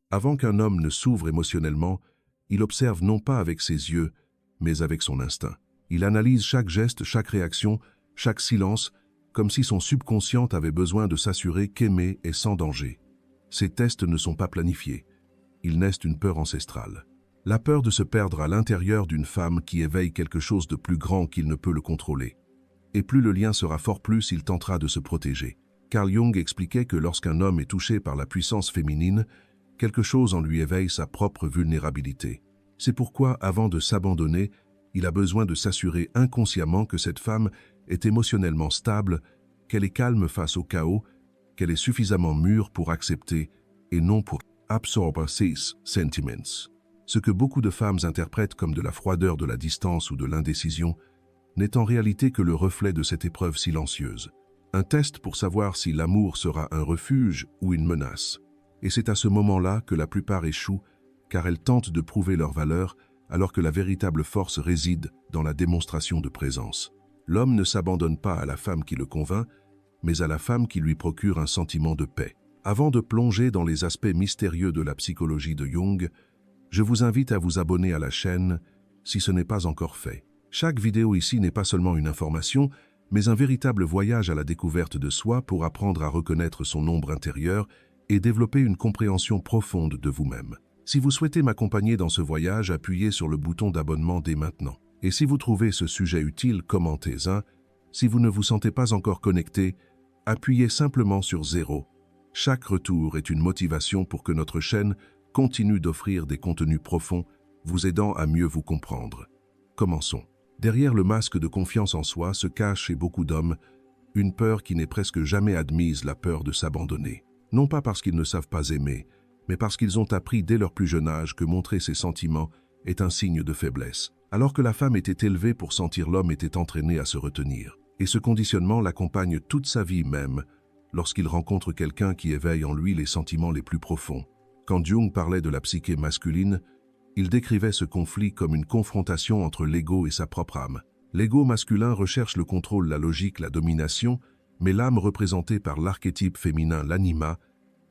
Avant qu'un homme ne s'ouvre émotionnellement, il observe non pas avec ses yeux, mais avec son instinct. Il analyse chaque geste, chaque réaction, chaque silence, comme si son subconscient avait besoin de s'assurer qu'aimer est sans danger. Ces tests ne sont pas planifiés. Ils naissent d'une peur ancestrale. La peur de se perdre à l'intérieur d'une femme qui éveille quelque chose de plus grand qu'il ne peut le contrôler. Et plus le lien sera fort, plus il tentera de se protéger. Carl Jung expliquait que lorsqu'un homme est touché par la puissance féminine, quelque chose en lui éveille sa propre vulnérabilité. C'est pourquoi, avant de s'abandonner, il a besoin de s'assurer inconsciemment que cette femme est émotionnellement stable, qu'elle est calme face au chaos, qu'elle est suffisamment mûre pour accepter et non pour absorber ses sentiments. Ce que beaucoup de femmes interprètent comme de la froideur de la distance ou de l'indécision n'est en réalité que le reflet de cette épreuve silencieuse. Un test pour savoir si l'amour sera un refuge ou une menace. Et c'est à ce moment-là que la plupart échouent, car elles tentent de prouver leur valeur, alors que la véritable force réside dans la démonstration de présence. L'homme ne s'abandonne pas à la femme qui le convainc, mais à la femme qui lui procure un sentiment de paix. Avant de plonger dans les aspects mystérieux de la psychologie de Jung, je vous invite à vous abonner à la chaîne si ce n'est pas encore fait. Chaque vidéo ici n'est pas seulement une information, mais un véritable voyage à la découverte de soi pour apprendre à reconnaître son ombre intérieure et développer une compréhension profonde de vous-même. Si vous souhaitez m'accompagner dans ce voyage, appuyez sur le bouton d'abonnement dès maintenant. Et si vous trouvez ce sujet utile, commentez-en. Si vous ne vous sentez pas encore connecté, appuyez simplement sur 0. Chaque retour est une motivation pour que notre chaîne continue d'offrir des contenus profonds, vous aidant à mieux vous comprendre. Commençons. Derrière le masque de confiance en soi se cache chez beaucoup d'hommes une peur qui n'est presque jamais admise, la peur de s'abandonner. Non pas parce qu'ils ne savent pas aimer, mais parce qu'ils ont appris dès leur plus jeune âge que montrer ses sentiments est un signe de faiblesse. Alors que la femme était élevée pour sentir, l'homme était entraîné à se retenir. Et ce conditionnement l'accompagne toute sa vie, même lorsqu'il rencontre quelqu'un qui éveille en lui les sentiments les plus profonds. Quand Jung parlait de la psyché masculine, il décrivait ce conflit comme une confrontation entre l'ego et sa propre âme. L'ego masculin recherche le contrôle, la logique, la domination, mais l'âme représentée par l'archétype féminin, l'anima,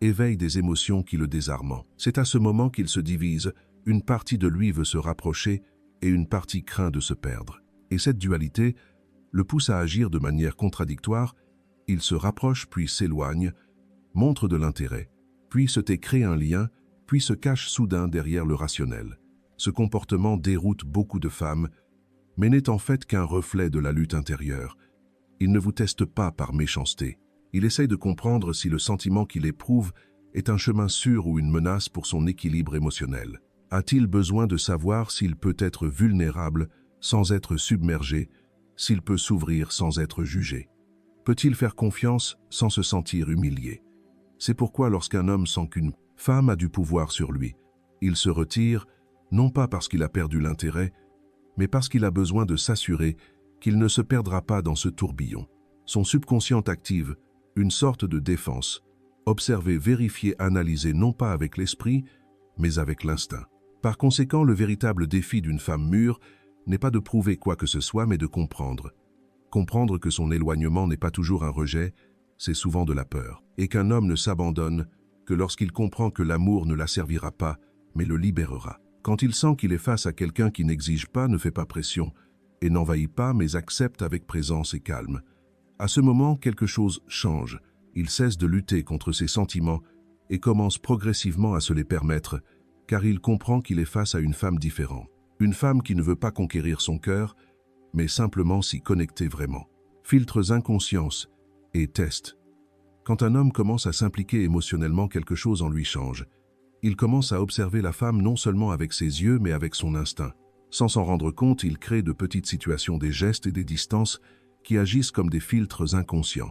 éveille des émotions qui le désarment. C'est à ce moment qu'il se divise, une partie de lui veut se rapprocher et une partie craint de se perdre. Et cette dualité le pousse à agir de manière contradictoire, il se rapproche puis s'éloigne, montre de l'intérêt, puis se tait, crée un lien, puis se cache soudain derrière le rationnel. Ce comportement déroute beaucoup de femmes, mais n'est en fait qu'un reflet de la lutte intérieure. Il ne vous teste pas par méchanceté. Il essaye de comprendre si le sentiment qu'il éprouve est un chemin sûr ou une menace pour son équilibre émotionnel. A-t-il besoin de savoir s'il peut être vulnérable sans être submergé, s'il peut s'ouvrir sans être jugé? Peut-il faire confiance sans se sentir humilié? C'est pourquoi lorsqu'un homme sent qu'une femme a du pouvoir sur lui, il se retire, non pas parce qu'il a perdu l'intérêt, mais parce qu'il a besoin de s'assurer qu'il ne se perdra pas dans ce tourbillon. Son subconscient active une sorte de défense, observer, vérifier, analyser non pas avec l'esprit, mais avec l'instinct. Par conséquent, le véritable défi d'une femme mûre n'est pas de prouver quoi que ce soit, mais de comprendre. Comprendre que son éloignement n'est pas toujours un rejet, c'est souvent de la peur. Et qu'un homme ne s'abandonne que lorsqu'il comprend que l'amour ne la servira pas, mais le libérera. Quand il sent qu'il est face à quelqu'un qui n'exige pas, ne fait pas pression, et n'envahit pas, mais accepte avec présence et calme. À ce moment, quelque chose change. Il cesse de lutter contre ses sentiments et commence progressivement à se les permettre, car il comprend qu'il est face à une femme différente. Une femme qui ne veut pas conquérir son cœur, mais simplement s'y connecter vraiment. Filtres inconscience et tests. Quand un homme commence à s'impliquer émotionnellement, quelque chose en lui change. Il commence à observer la femme non seulement avec ses yeux, mais avec son instinct. Sans s'en rendre compte, il crée de petites situations, des gestes et des distances qui agissent comme des filtres inconscients.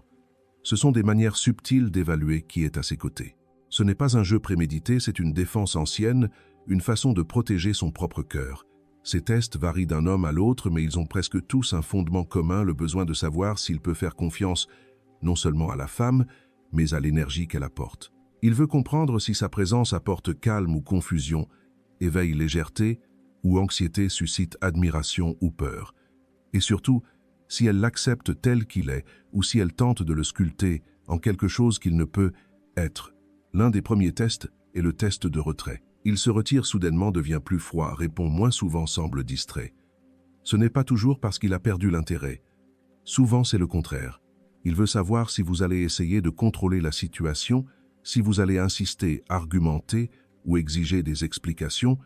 Ce sont des manières subtiles d'évaluer qui est à ses côtés. Ce n'est pas un jeu prémédité, c'est une défense ancienne, une façon de protéger son propre cœur. Ces tests varient d'un homme à l'autre, mais ils ont presque tous un fondement commun, le besoin de savoir s'il peut faire confiance non seulement à la femme, mais à l'énergie qu'elle apporte. Il veut comprendre si sa présence apporte calme ou confusion, éveille légèreté ou anxiété, suscite admiration ou peur. Et surtout, si elle l'accepte tel qu'il est ou si elle tente de le sculpter en quelque chose qu'il ne peut être. L'un des premiers tests et le test de retrait. Il se retire soudainement, devient plus froid, répond moins souvent, semble distrait. Ce n'est pas toujours parce qu'il a perdu l'intérêt. Souvent, c'est le contraire. Il veut savoir si vous allez essayer de contrôler la situation, si vous allez insister, argumenter ou exiger des explications,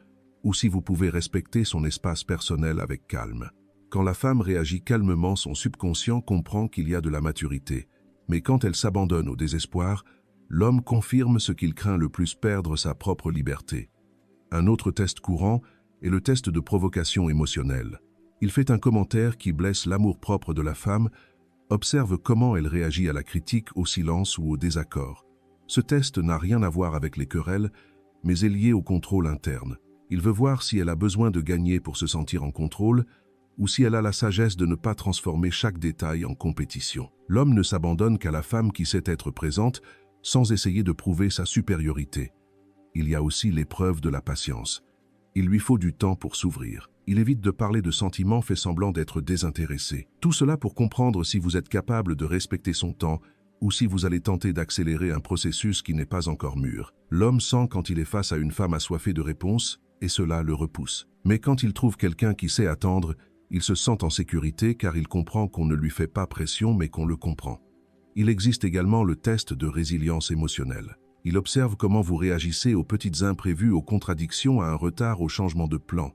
ou si vous pouvez respecter son espace personnel avec calme. Quand la femme réagit calmement, son subconscient comprend qu'il y a de la maturité. Mais quand elle s'abandonne au désespoir, l'homme confirme ce qu'il craint le plus, perdre sa propre liberté. Un autre test courant est le test de provocation émotionnelle. Il fait un commentaire qui blesse l'amour-propre de la femme, observe comment elle réagit à la critique, au silence ou au désaccord. Ce test n'a rien à voir avec les querelles, mais est lié au contrôle interne. Il veut voir si elle a besoin de gagner pour se sentir en contrôle, ou si elle a la sagesse de ne pas transformer chaque détail en compétition. L'homme ne s'abandonne qu'à la femme qui sait être présente, sans essayer de prouver sa supériorité. Il y a aussi l'épreuve de la patience. Il lui faut du temps pour s'ouvrir. Il évite de parler de sentiments, fait semblant d'être désintéressé. Tout cela pour comprendre si vous êtes capable de respecter son temps ou si vous allez tenter d'accélérer un processus qui n'est pas encore mûr. L'homme sent quand il est face à une femme assoiffée de réponses, et cela le repousse. Mais quand il trouve quelqu'un qui sait attendre, il se sent en sécurité car il comprend qu'on ne lui fait pas pression mais qu'on le comprend. Il existe également le test de résilience émotionnelle. Il observe comment vous réagissez aux petites imprévus, aux contradictions, à un retard, au changement de plan.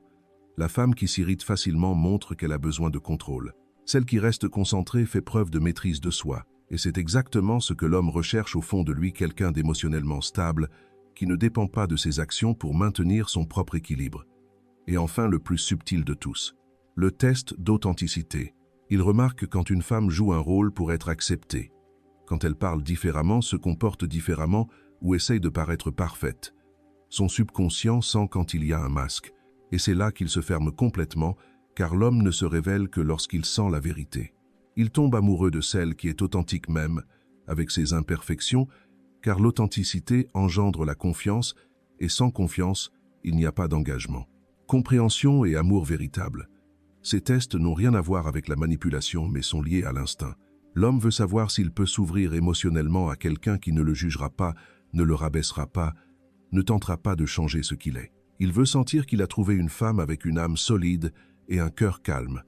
La femme qui s'irrite facilement montre qu'elle a besoin de contrôle. Celle qui reste concentrée fait preuve de maîtrise de soi. Et c'est exactement ce que l'homme recherche au fond de lui, quelqu'un d'émotionnellement stable, qui ne dépend pas de ses actions pour maintenir son propre équilibre. Et enfin, le plus subtil de tous, le test d'authenticité. Il remarque quand une femme joue un rôle pour être acceptée, quand elle parle différemment, se comporte différemment ou essaye de paraître parfaite. Son subconscient sent quand il y a un masque, et c'est là qu'il se ferme complètement, car l'homme ne se révèle que lorsqu'il sent la vérité. Il tombe amoureux de celle qui est authentique même, avec ses imperfections, car l'authenticité engendre la confiance, et sans confiance, il n'y a pas d'engagement. Compréhension et amour véritable. Ces tests n'ont rien à voir avec la manipulation, mais sont liés à l'instinct. L'homme veut savoir s'il peut s'ouvrir émotionnellement à quelqu'un qui ne le jugera pas, ne le rabaissera pas, ne tentera pas de changer ce qu'il est. Il veut sentir qu'il a trouvé une femme avec une âme solide et un cœur calme.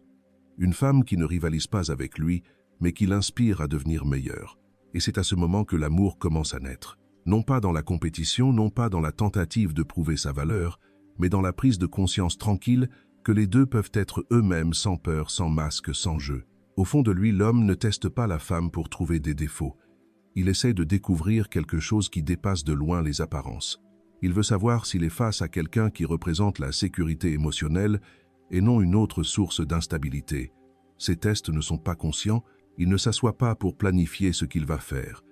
Une femme qui ne rivalise pas avec lui, mais qui l'inspire à devenir meilleur. Et c'est à ce moment que l'amour commence à naître. Non pas dans la compétition, non pas dans la tentative de prouver sa valeur, mais dans la prise de conscience tranquille que les deux peuvent être eux-mêmes sans peur, sans masque, sans jeu. Au fond de lui, l'homme ne teste pas la femme pour trouver des défauts. Il essaie de découvrir quelque chose qui dépasse de loin les apparences. Il veut savoir s'il est face à quelqu'un qui représente la sécurité émotionnelle et non une autre source d'instabilité. Ces tests ne sont pas conscients, il ne s'assoit pas pour planifier ce qu'il va faire.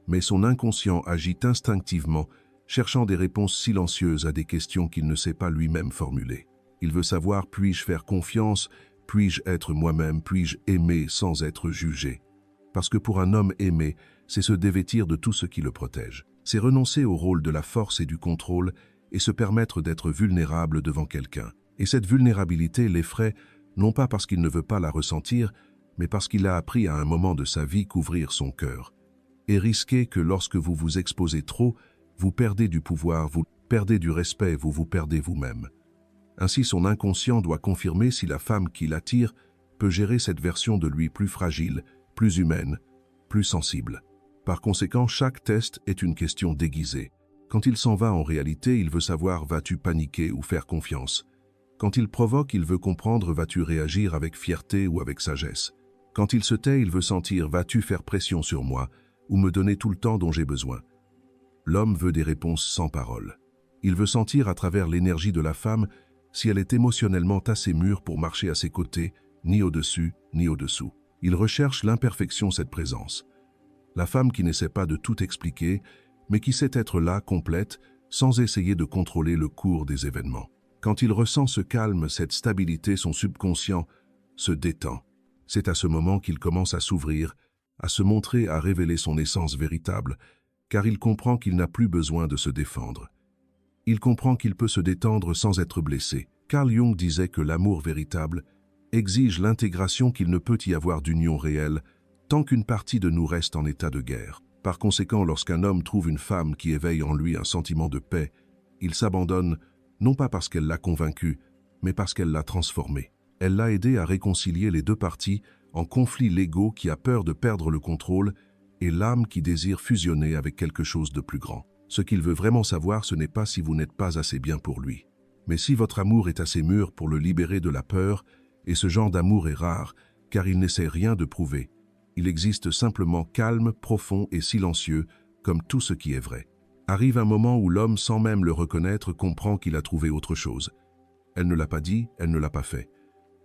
Mais son inconscient agit instinctivement, cherchant des réponses silencieuses à des questions qu'il ne sait pas lui-même formuler. Il veut savoir: puis-je faire confiance? Puis-je être moi-même? Puis-je aimer sans être jugé? Parce que pour un homme, aimer, c'est se dévêtir de tout ce qui le protège. C'est renoncer au rôle de la force et du contrôle et se permettre d'être vulnérable devant quelqu'un. Et cette vulnérabilité l'effraie, non pas parce qu'il ne veut pas la ressentir, mais parce qu'il a appris à un moment de sa vie qu'ouvrir son cœur et risquer que lorsque vous vous exposez trop, vous perdez du pouvoir, vous perdez du respect, vous vous perdez vous-même. Ainsi, son inconscient doit confirmer si la femme qui l'attire peut gérer cette version de lui plus fragile, plus humaine, plus sensible. Par conséquent, chaque test est une question déguisée. Quand il s'en va en réalité, il veut savoir: vas-tu paniquer ou faire confiance? Quand il provoque, il veut comprendre: vas-tu réagir avec fierté ou avec sagesse? Quand il se tait, il veut sentir: vas-tu faire pression sur moi ou me donner tout le temps dont j'ai besoin? L'homme veut des réponses sans parole. Il veut sentir à travers l'énergie de la femme si elle est émotionnellement assez mûre pour marcher à ses côtés, ni au-dessus, ni au-dessous. Il recherche l'imperfection, cette présence. La femme qui n'essaie pas de tout expliquer, mais qui sait être là, complète, sans essayer de contrôler le cours des événements. Quand il ressent ce calme, cette stabilité, son subconscient se détend. C'est à ce moment qu'il commence à s'ouvrir, à se montrer, à révéler son essence véritable, car il comprend qu'il n'a plus besoin de se défendre. Il comprend qu'il peut se détendre sans être blessé. Carl Jung disait que l'amour véritable exige l'intégration, qu'il ne peut y avoir d'union réelle tant qu'une partie de nous reste en état de guerre. Par conséquent, lorsqu'un homme trouve une femme qui éveille en lui un sentiment de paix, il s'abandonne, non pas parce qu'elle l'a convaincu, mais parce qu'elle l'a transformé. Elle l'a aidé à réconcilier les deux parties en conflit l'ego qui a peur de perdre le contrôle et l'âme qui désire fusionner avec quelque chose de plus grand. Ce qu'il veut vraiment savoir, ce n'est pas si vous n'êtes pas assez bien pour lui, mais si votre amour est assez mûr pour le libérer de la peur, et ce genre d'amour est rare, car il n'essaie rien de prouver. Il existe simplement calme, profond et silencieux, comme tout ce qui est vrai. Arrive un moment où l'homme, sans même le reconnaître, comprend qu'il a trouvé autre chose. Elle ne l'a pas dit, elle ne l'a pas fait.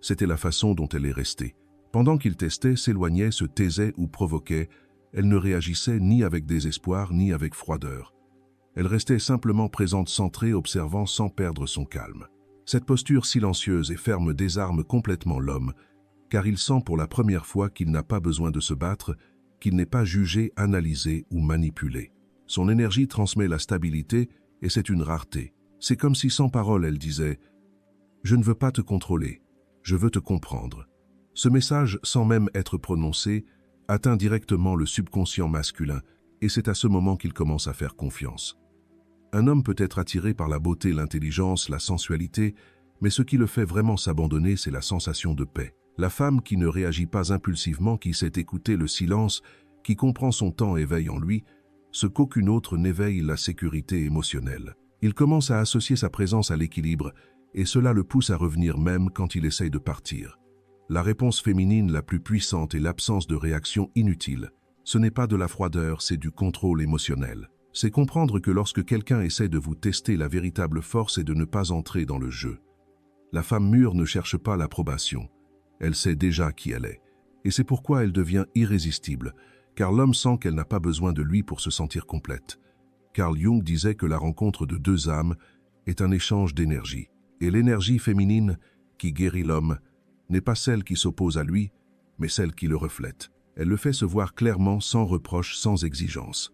C'était la façon dont elle est restée. Pendant qu'il testait, s'éloignait, se taisait ou provoquait, elle ne réagissait ni avec désespoir ni avec froideur. Elle restait simplement présente, centrée, observant sans perdre son calme. Cette posture silencieuse et ferme désarme complètement l'homme, car il sent pour la première fois qu'il n'a pas besoin de se battre, qu'il n'est pas jugé, analysé ou manipulé. Son énergie transmet la stabilité et c'est une rareté. C'est comme si sans parole elle disait « Je ne veux pas te contrôler, je veux te comprendre ». Ce message, sans même être prononcé, atteint directement le subconscient masculin et c'est à ce moment qu'il commence à faire confiance. Un homme peut être attiré par la beauté, l'intelligence, la sensualité, mais ce qui le fait vraiment s'abandonner, c'est la sensation de paix. La femme qui ne réagit pas impulsivement, qui sait écouter le silence, qui comprend son temps éveille en lui, ce qu'aucune autre n'éveille la sécurité émotionnelle. Il commence à associer sa présence à l'équilibre, et cela le pousse à revenir même quand il essaye de partir. La réponse féminine la plus puissante est l'absence de réaction inutile. Ce n'est pas de la froideur, c'est du contrôle émotionnel. C'est comprendre que lorsque quelqu'un essaie de vous tester, la véritable force est de ne pas entrer dans le jeu. La femme mûre ne cherche pas l'approbation. Elle sait déjà qui elle est. Et c'est pourquoi elle devient irrésistible, car l'homme sent qu'elle n'a pas besoin de lui pour se sentir complète. Carl Jung disait que la rencontre de deux âmes est un échange d'énergie. Et l'énergie féminine qui guérit l'homme n'est pas celle qui s'oppose à lui, mais celle qui le reflète. Elle le fait se voir clairement, sans reproche, sans exigence.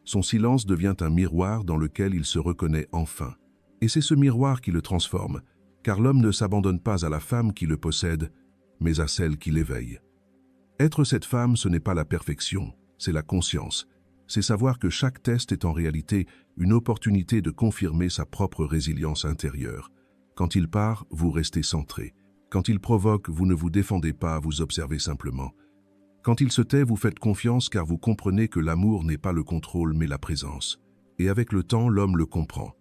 Son silence devient un miroir dans lequel il se reconnaît enfin. Et c'est ce miroir qui le transforme, car l'homme ne s'abandonne pas à la femme qui le possède, mais à celle qui l'éveille. Être cette femme, ce n'est pas la perfection, c'est la conscience. C'est savoir que chaque test est en réalité une opportunité de confirmer sa propre résilience intérieure. Quand il part, vous restez centré. Quand il provoque, vous ne vous défendez pas, vous observez simplement. Quand il se tait, vous faites confiance car vous comprenez que l'amour n'est pas le contrôle mais la présence. Et avec le temps, l'homme le comprend.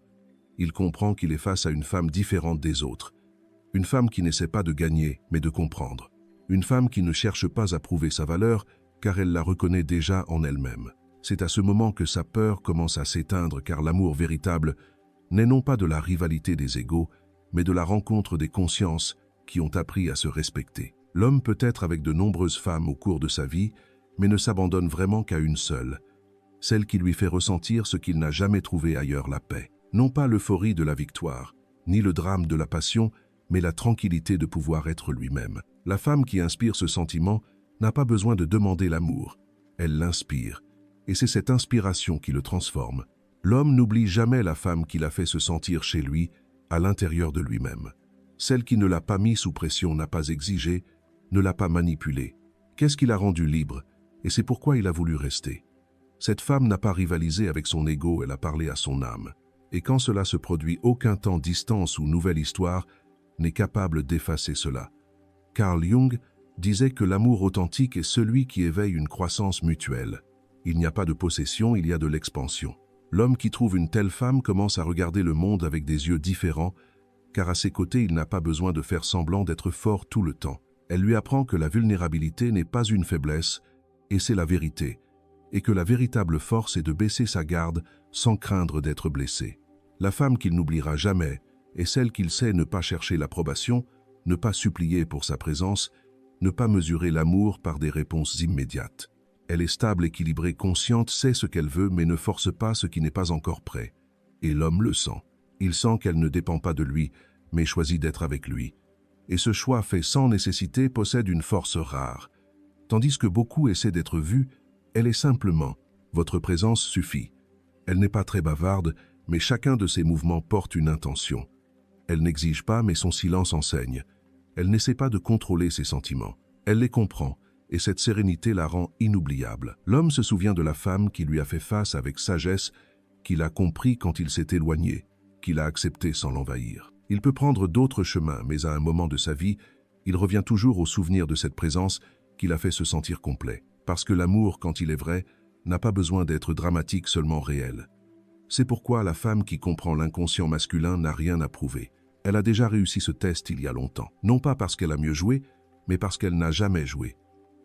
Il comprend qu'il est face à une femme différente des autres. Une femme qui n'essaie pas de gagner, mais de comprendre. Une femme qui ne cherche pas à prouver sa valeur car elle la reconnaît déjà en elle-même. C'est à ce moment que sa peur commence à s'éteindre car l'amour véritable n'est non pas de la rivalité des égaux, mais de la rencontre des consciences qui ont appris à se respecter. L'homme peut être avec de nombreuses femmes au cours de sa vie, mais ne s'abandonne vraiment qu'à une seule, celle qui lui fait ressentir ce qu'il n'a jamais trouvé ailleurs, la paix. Non pas l'euphorie de la victoire, ni le drame de la passion, mais la tranquillité de pouvoir être lui-même. La femme qui inspire ce sentiment n'a pas besoin de demander l'amour, elle l'inspire, et c'est cette inspiration qui le transforme. L'homme n'oublie jamais la femme qui l'a fait se sentir chez lui, à l'intérieur de lui-même. Celle qui ne l'a pas mis sous pression, n'a pas exigé, ne l'a pas manipulé. Qu'est-ce qui l'a rendu libre? Et c'est pourquoi il a voulu rester. Cette femme n'a pas rivalisé avec son ego, elle a parlé à son âme. Et quand cela se produit, aucun temps, distance ou nouvelle histoire n'est capable d'effacer cela. Carl Jung disait que l'amour authentique est celui qui éveille une croissance mutuelle. Il n'y a pas de possession, il y a de l'expansion. L'homme qui trouve une telle femme commence à regarder le monde avec des yeux différents, car à ses côtés, il n'a pas besoin de faire semblant d'être fort tout le temps. Elle lui apprend que la vulnérabilité n'est pas une faiblesse, et c'est la vérité, et que la véritable force est de baisser sa garde sans craindre d'être blessé. La femme qu'il n'oubliera jamais est celle qu'il sait ne pas chercher l'approbation, ne pas supplier pour sa présence, ne pas mesurer l'amour par des réponses immédiates. Elle est stable, équilibrée, consciente, sait ce qu'elle veut, mais ne force pas ce qui n'est pas encore prêt. Et l'homme le sent. Il sent qu'elle ne dépend pas de lui, mais choisit d'être avec lui. Et ce choix fait sans nécessité possède une force rare. Tandis que beaucoup essaient d'être vus, elle est simplement « votre présence suffit ». Elle n'est pas très bavarde, mais chacun de ses mouvements porte une intention. Elle n'exige pas, mais son silence enseigne. Elle n'essaie pas de contrôler ses sentiments. Elle les comprend, et cette sérénité la rend inoubliable. L'homme se souvient de la femme qui lui a fait face avec sagesse, qu'il a compris quand il s'est éloigné, qu'il a accepté sans l'envahir. Il peut prendre d'autres chemins, mais à un moment de sa vie, il revient toujours au souvenir de cette présence qui l'a fait se sentir complet. Parce que l'amour, quand il est vrai, n'a pas besoin d'être dramatique, seulement réel. C'est pourquoi la femme qui comprend l'inconscient masculin n'a rien à prouver. Elle a déjà réussi ce test il y a longtemps. Non pas parce qu'elle a mieux joué, mais parce qu'elle n'a jamais joué.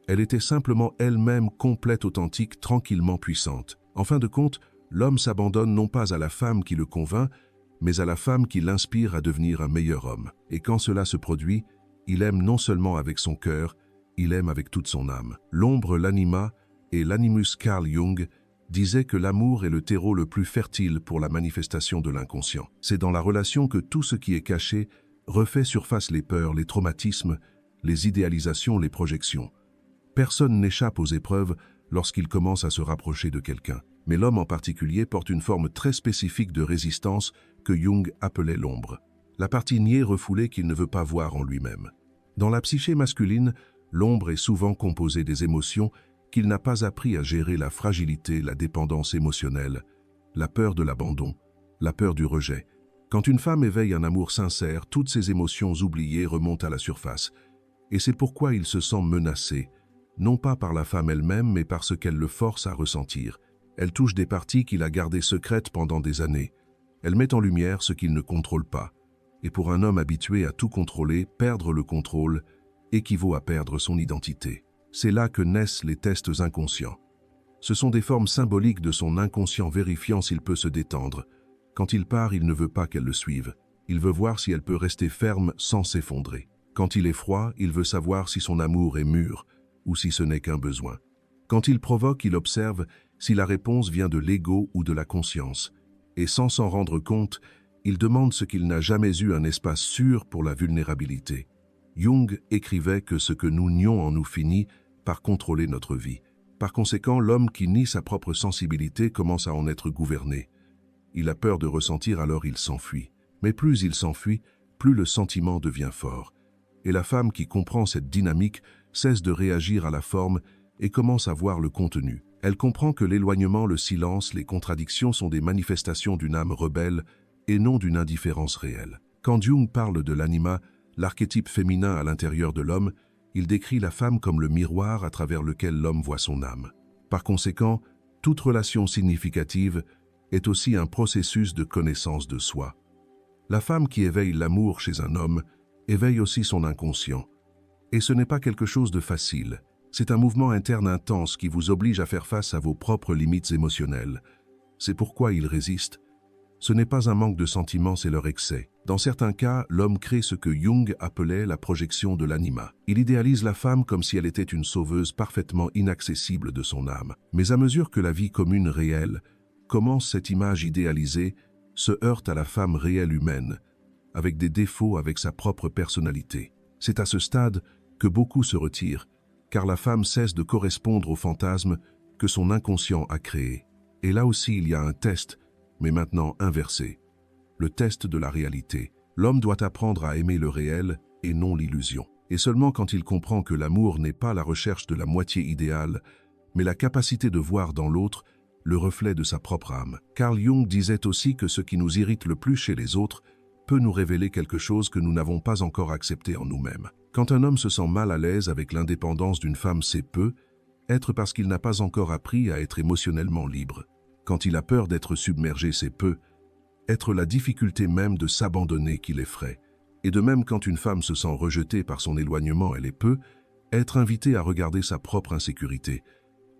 Elle était simplement elle-même complète, authentique, tranquillement puissante. En fin de compte, l'homme s'abandonne non pas à la femme qui le convainc, mais à la femme qui l'inspire à devenir un meilleur homme. Et quand cela se produit, il aime non seulement avec son cœur, il aime avec toute son âme. L'ombre l'anima et l'animus. Carl Jung disait que l'amour est le terreau le plus fertile pour la manifestation de l'inconscient. C'est dans la relation que tout ce qui est caché refait surface: les peurs, les traumatismes, les idéalisations, les projections. Personne n'échappe aux épreuves lorsqu'il commence à se rapprocher de quelqu'un. Mais l'homme en particulier porte une forme très spécifique de résistance que Jung appelait l'ombre. La partie niée, refoulée, qu'il ne veut pas voir en lui-même. Dans la psyché masculine, l'ombre est souvent composée des émotions qu'il n'a pas appris à gérer: la fragilité, la dépendance émotionnelle, la peur de l'abandon, la peur du rejet. Quand une femme éveille un amour sincère, toutes ces émotions oubliées remontent à la surface. Et c'est pourquoi il se sent menacé, non pas par la femme elle-même, mais par ce qu'elle le force à ressentir. Elle touche des parties qu'il a gardées secrètes pendant des années. Elle met en lumière ce qu'il ne contrôle pas. Et pour un homme habitué à tout contrôler, perdre le contrôle équivaut à perdre son identité. C'est là que naissent les tests inconscients. Ce sont des formes symboliques de son inconscient vérifiant s'il peut se détendre. Quand il part, il ne veut pas qu'elle le suive. Il veut voir si elle peut rester ferme sans s'effondrer. Quand il est froid, il veut savoir si son amour est mûr ou si ce n'est qu'un besoin. Quand il provoque, il observe si la réponse vient de l'ego ou de la conscience. Et sans s'en rendre compte, il demande ce qu'il n'a jamais eu: un espace sûr pour la vulnérabilité. Jung écrivait que ce que nous nions en nous finit par contrôler notre vie. Par conséquent, l'homme qui nie sa propre sensibilité commence à en être gouverné. Il a peur de ressentir, alors il s'enfuit. Mais plus il s'enfuit, plus le sentiment devient fort. Et la femme qui comprend cette dynamique cesse de réagir à la forme et commence à voir le contenu. Elle comprend que l'éloignement, le silence, les contradictions sont des manifestations d'une âme rebelle et non d'une indifférence réelle. Quand Jung parle de l'anima, l'archétype féminin à l'intérieur de l'homme, il décrit la femme comme le miroir à travers lequel l'homme voit son âme. Par conséquent, toute relation significative est aussi un processus de connaissance de soi. La femme qui éveille l'amour chez un homme éveille aussi son inconscient. Et ce n'est pas quelque chose de facile. C'est un mouvement interne intense qui vous oblige à faire face à vos propres limites émotionnelles. C'est pourquoi il résiste. Ce n'est pas un manque de sentiments, c'est leur excès. Dans certains cas, l'homme crée ce que Jung appelait la projection de l'anima. Il idéalise la femme comme si elle était une sauveuse parfaitement inaccessible de son âme. Mais à mesure que la vie commune réelle commence, cette image idéalisée se heurte à la femme réelle humaine, avec des défauts, avec sa propre personnalité. C'est à ce stade que beaucoup se retirent, car la femme cesse de correspondre au fantasme que son inconscient a créé. Et là aussi, il y a un test, mais maintenant inversé. Le test de la réalité. L'homme doit apprendre à aimer le réel et non l'illusion. Et seulement quand il comprend que l'amour n'est pas la recherche de la moitié idéale, mais la capacité de voir dans l'autre le reflet de sa propre âme. Carl Jung disait aussi que ce qui nous irrite le plus chez les autres peut nous révéler quelque chose que nous n'avons pas encore accepté en nous-mêmes. Quand un homme se sent mal à l'aise avec l'indépendance d'une femme, c'est peu être parce qu'il n'a pas encore appris à être émotionnellement libre. Quand il a peur d'être submergé, c'est peu être la difficulté même de s'abandonner qui l'effraie. Et de même, quand une femme se sent rejetée par son éloignement, elle est peu être invitée à regarder sa propre insécurité.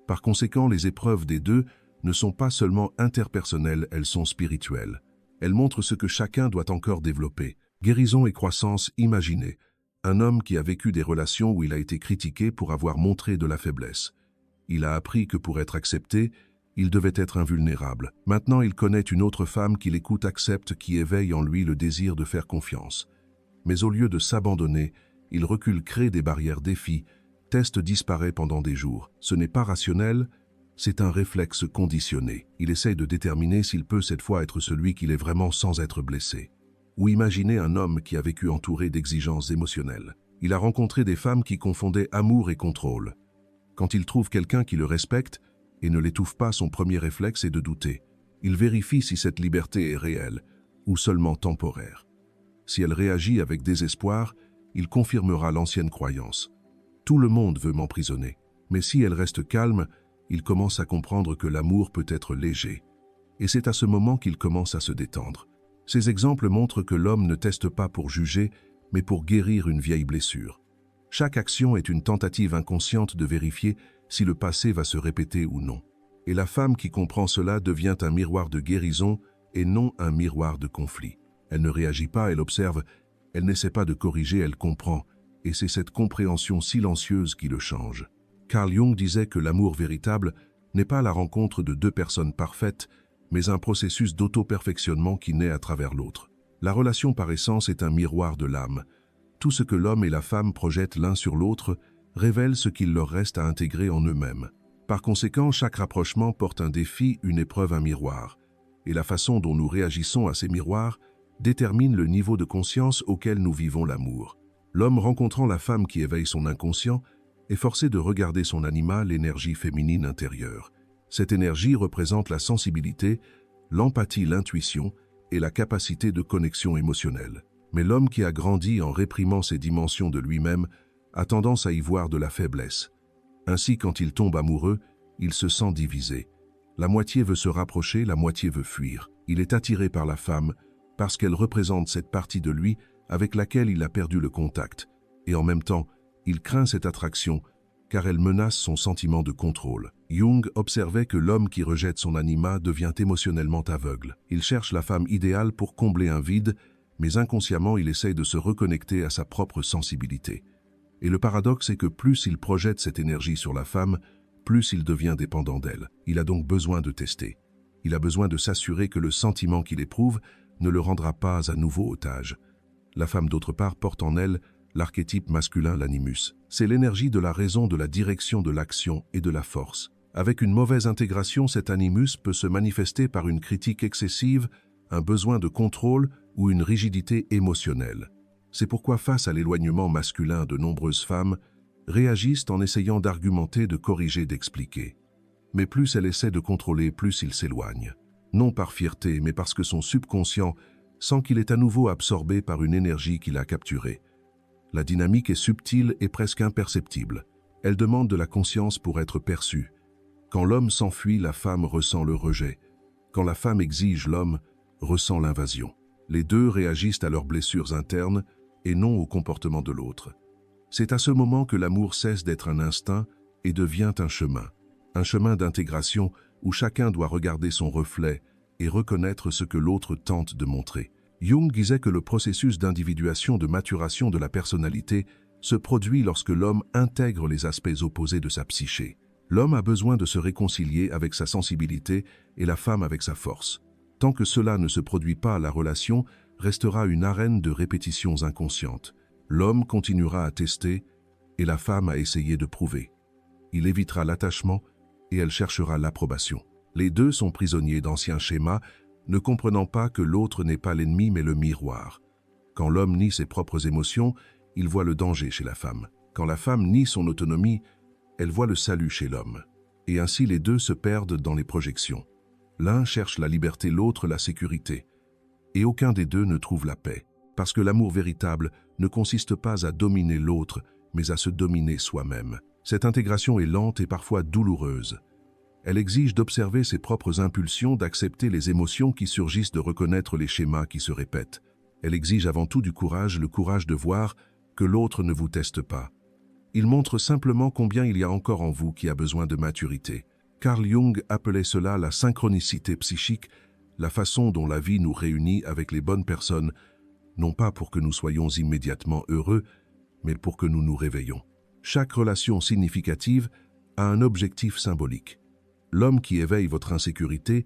Par conséquent, les épreuves des deux ne sont pas seulement interpersonnelles, elles sont spirituelles. Elles montrent ce que chacun doit encore développer. Guérison et croissance. Imaginez un homme qui a vécu des relations où il a été critiqué pour avoir montré de la faiblesse. Il a appris que pour être accepté, il devait être invulnérable. Maintenant, il connaît une autre femme qui l'écoute, accepte, qui éveille en lui le désir de faire confiance. Mais au lieu de s'abandonner, il recule, crée des barrières, défie, teste, disparaît pendant des jours. Ce n'est pas rationnel, c'est un réflexe conditionné. Il essaye de déterminer s'il peut cette fois être celui qu'il est vraiment sans être blessé. Ou imaginez un homme qui a vécu entouré d'exigences émotionnelles. Il a rencontré des femmes qui confondaient amour et contrôle. Quand il trouve quelqu'un qui le respecte et ne l'étouffe pas, son premier réflexe est de douter. Il vérifie si cette liberté est réelle ou seulement temporaire. Si elle réagit avec désespoir, il confirmera l'ancienne croyance. Tout le monde veut m'emprisonner. Mais si elle reste calme, il commence à comprendre que l'amour peut être léger. Et c'est à ce moment qu'il commence à se détendre. Ces exemples montrent que l'homme ne teste pas pour juger, mais pour guérir une vieille blessure. Chaque action est une tentative inconsciente de vérifier si le passé va se répéter ou non. Et la femme qui comprend cela devient un miroir de guérison et non un miroir de conflit. Elle ne réagit pas, elle observe, elle n'essaie pas de corriger, elle comprend. Et c'est cette compréhension silencieuse qui le change. Carl Jung disait que l'amour véritable n'est pas la rencontre de deux personnes parfaites, mais un processus d'auto-perfectionnement qui naît à travers l'autre. La relation par essence est un miroir de l'âme. Tout ce que l'homme et la femme projettent l'un sur l'autre révèle ce qu'il leur reste à intégrer en eux-mêmes. Par conséquent, chaque rapprochement porte un défi, une épreuve, un miroir. Et la façon dont nous réagissons à ces miroirs détermine le niveau de conscience auquel nous vivons l'amour. L'homme rencontrant la femme qui éveille son inconscient est forcé de regarder son anima, l'énergie féminine intérieure. Cette énergie représente la sensibilité, l'empathie, l'intuition et la capacité de connexion émotionnelle. Mais l'homme qui a grandi en réprimant ces dimensions de lui-même a tendance à y voir de la faiblesse. Ainsi, quand il tombe amoureux, il se sent divisé. La moitié veut se rapprocher, la moitié veut fuir. Il est attiré par la femme parce qu'elle représente cette partie de lui avec laquelle il a perdu le contact. Et en même temps, il craint cette attraction car elle menace son sentiment de contrôle. Jung observait que l'homme qui rejette son anima devient émotionnellement aveugle. Il cherche la femme idéale pour combler un vide, mais inconsciemment il essaye de se reconnecter à sa propre sensibilité. Et le paradoxe est que plus il projette cette énergie sur la femme, plus il devient dépendant d'elle. Il a donc besoin de tester. Il a besoin de s'assurer que le sentiment qu'il éprouve ne le rendra pas à nouveau otage. La femme, d'autre part, porte en elle l'archétype masculin, l'animus. C'est l'énergie de la raison, de la direction, de l'action et de la force. Avec une mauvaise intégration, cet animus peut se manifester par une critique excessive, un besoin de contrôle ou une rigidité émotionnelle. C'est pourquoi, face à l'éloignement masculin, de nombreuses femmes réagissent en essayant d'argumenter, de corriger, d'expliquer. Mais plus elle essaie de contrôler, plus il s'éloigne. Non par fierté, mais parce que son subconscient sent qu'il est à nouveau absorbé par une énergie qu'il a capturée. La dynamique est subtile et presque imperceptible. Elle demande de la conscience pour être perçue. Quand l'homme s'enfuit, la femme ressent le rejet. Quand la femme exige, l'homme ressent l'invasion. Les deux réagissent à leurs blessures internes et non au comportement de l'autre. C'est à ce moment que l'amour cesse d'être un instinct et devient un chemin d'intégration où chacun doit regarder son reflet et reconnaître ce que l'autre tente de montrer. Jung disait que le processus d'individuation, de maturation de la personnalité se produit lorsque l'homme intègre les aspects opposés de sa psyché. L'homme a besoin de se réconcilier avec sa sensibilité et la femme avec sa force. Tant que cela ne se produit pas, la relation restera une arène de répétitions inconscientes. L'homme continuera à tester et la femme à essayer de prouver. Il évitera l'attachement et elle cherchera l'approbation. Les deux sont prisonniers d'anciens schémas, ne comprenant pas que l'autre n'est pas l'ennemi mais le miroir. Quand l'homme nie ses propres émotions, il voit le danger chez la femme. Quand la femme nie son autonomie, elle voit le salut chez l'homme. Et ainsi les deux se perdent dans les projections. L'un cherche la liberté, l'autre la sécurité. Et aucun des deux ne trouve la paix. Parce que l'amour véritable ne consiste pas à dominer l'autre, mais à se dominer soi-même. Cette intégration est lente et parfois douloureuse. Elle exige d'observer ses propres impulsions, d'accepter les émotions qui surgissent, de reconnaître les schémas qui se répètent. Elle exige avant tout du courage, le courage de voir que l'autre ne vous teste pas. Il montre simplement combien il y a encore en vous qui a besoin de maturité. Carl Jung appelait cela la synchronicité psychique, la façon dont la vie nous réunit avec les bonnes personnes, non pas pour que nous soyons immédiatement heureux, mais pour que nous nous réveillons. Chaque relation significative a un objectif symbolique. L'homme qui éveille votre insécurité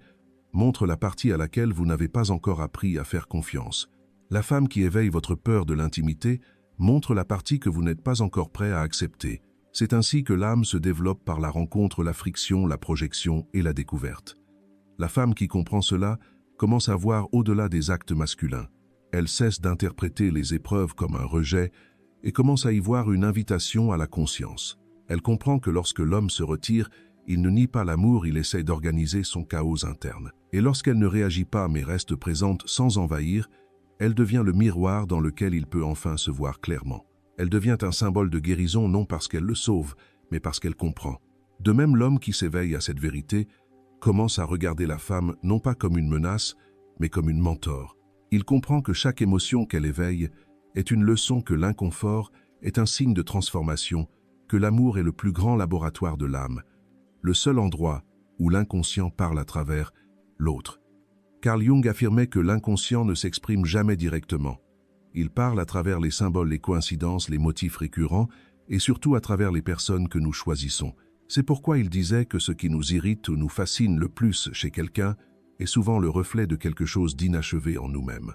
montre la partie à laquelle vous n'avez pas encore appris à faire confiance. La femme qui éveille votre peur de l'intimité montre la partie que vous n'êtes pas encore prêt à accepter. C'est ainsi que l'âme se développe par la rencontre, la friction, la projection et la découverte. La femme qui comprend cela commence à voir au-delà des actes masculins. Elle cesse d'interpréter les épreuves comme un rejet et commence à y voir une invitation à la conscience. Elle comprend que lorsque l'homme se retire, il ne nie pas l'amour, il essaie d'organiser son chaos interne. Et lorsqu'elle ne réagit pas mais reste présente sans envahir, elle devient le miroir dans lequel il peut enfin se voir clairement. Elle devient un symbole de guérison non parce qu'elle le sauve, mais parce qu'elle comprend. De même, l'homme qui s'éveille à cette vérité commence à regarder la femme non pas comme une menace, mais comme une mentor. Il comprend que chaque émotion qu'elle éveille est une leçon, que l'inconfort est un signe de transformation, que l'amour est le plus grand laboratoire de l'âme, le seul endroit où l'inconscient parle à travers l'autre. Carl Jung affirmait que l'inconscient ne s'exprime jamais directement. Il parle à travers les symboles, les coïncidences, les motifs récurrents et surtout à travers les personnes que nous choisissons. C'est pourquoi il disait que ce qui nous irrite ou nous fascine le plus chez quelqu'un est souvent le reflet de quelque chose d'inachevé en nous-mêmes.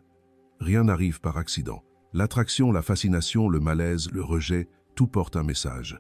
Rien n'arrive par accident. L'attraction, la fascination, le malaise, le rejet, tout porte un message.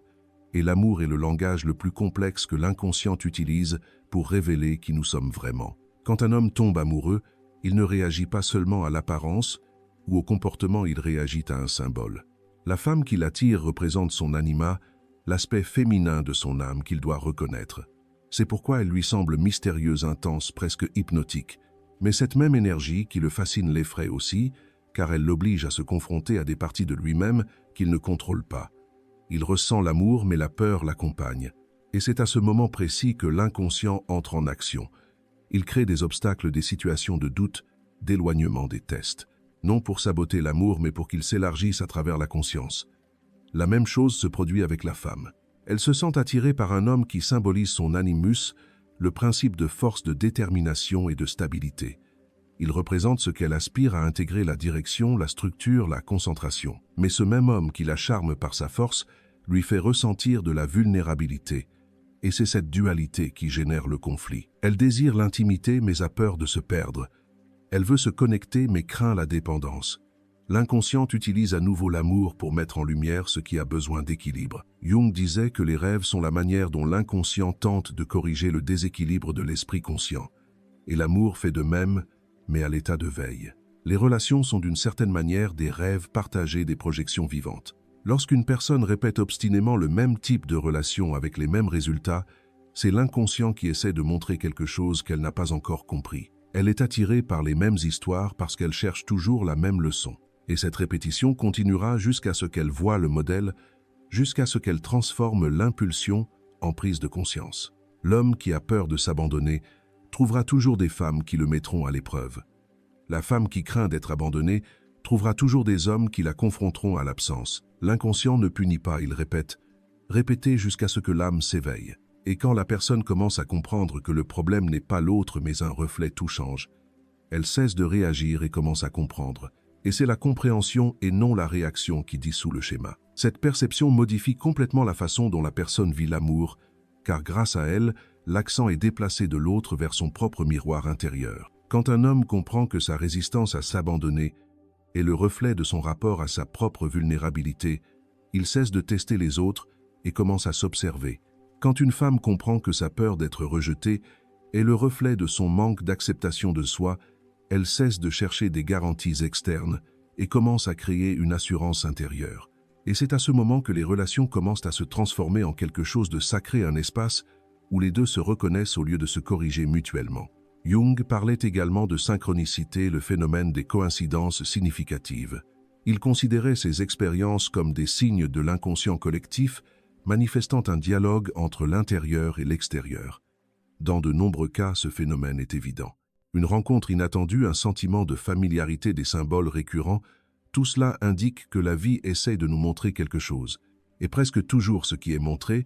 Et l'amour est le langage le plus complexe que l'inconscient utilise pour révéler qui nous sommes vraiment. Quand un homme tombe amoureux, il ne réagit pas seulement à l'apparence ou au comportement, il réagit à un symbole. La femme qui l'attire représente son anima, l'aspect féminin de son âme qu'il doit reconnaître. C'est pourquoi elle lui semble mystérieuse, intense, presque hypnotique. Mais cette même énergie qui le fascine l'effraie aussi, car elle l'oblige à se confronter à des parties de lui-même qu'il ne contrôle pas. Il ressent l'amour, mais la peur l'accompagne. Et c'est à ce moment précis que l'inconscient entre en action. Il crée des obstacles, des situations de doute, d'éloignement, des tests. Non pour saboter l'amour, mais pour qu'il s'élargisse à travers la conscience. La même chose se produit avec la femme. Elle se sent attirée par un homme qui symbolise son animus, le principe de force, de détermination et de stabilité. Il représente ce qu'elle aspire à intégrer, la direction, la structure, la concentration. Mais ce même homme qui la charme par sa force lui fait ressentir de la vulnérabilité. Et c'est cette dualité qui génère le conflit. Elle désire l'intimité mais a peur de se perdre. Elle veut se connecter mais craint la dépendance. L'inconscient utilise à nouveau l'amour pour mettre en lumière ce qui a besoin d'équilibre. Jung disait que les rêves sont la manière dont l'inconscient tente de corriger le déséquilibre de l'esprit conscient. Et l'amour fait de même, mais à l'état de veille. Les relations sont d'une certaine manière des rêves partagés, des projections vivantes. Lorsqu'une personne répète obstinément le même type de relation avec les mêmes résultats, c'est l'inconscient qui essaie de montrer quelque chose qu'elle n'a pas encore compris. Elle est attirée par les mêmes histoires parce qu'elle cherche toujours la même leçon. Et cette répétition continuera jusqu'à ce qu'elle voie le modèle, jusqu'à ce qu'elle transforme l'impulsion en prise de conscience. L'homme qui a peur de s'abandonner trouvera toujours des femmes qui le mettront à l'épreuve. La femme qui craint d'être abandonnée trouvera toujours des hommes qui la confronteront à l'absence. L'inconscient ne punit pas, il répète. Répétez jusqu'à ce que l'âme s'éveille. Et quand la personne commence à comprendre que le problème n'est pas l'autre mais un reflet, tout change. Elle cesse de réagir et commence à comprendre. Et c'est la compréhension et non la réaction qui dissout le schéma. Cette perception modifie complètement la façon dont la personne vit l'amour, car grâce à elle, l'accent est déplacé de l'autre vers son propre miroir intérieur. Quand un homme comprend que sa résistance à s'abandonner est le reflet de son rapport à sa propre vulnérabilité, il cesse de tester les autres et commence à s'observer. Quand une femme comprend que sa peur d'être rejetée est le reflet de son manque d'acceptation de soi, elle cesse de chercher des garanties externes et commence à créer une assurance intérieure. Et c'est à ce moment que les relations commencent à se transformer en quelque chose de sacré, un espace où les deux se reconnaissent au lieu de se corriger mutuellement. Jung parlait également de synchronicité, le phénomène des coïncidences significatives. Il considérait ces expériences comme des signes de l'inconscient collectif, manifestant un dialogue entre l'intérieur et l'extérieur. Dans de nombreux cas, ce phénomène est évident. Une rencontre inattendue, un sentiment de familiarité, des symboles récurrents, tout cela indique que la vie essaie de nous montrer quelque chose. Et presque toujours ce qui est montré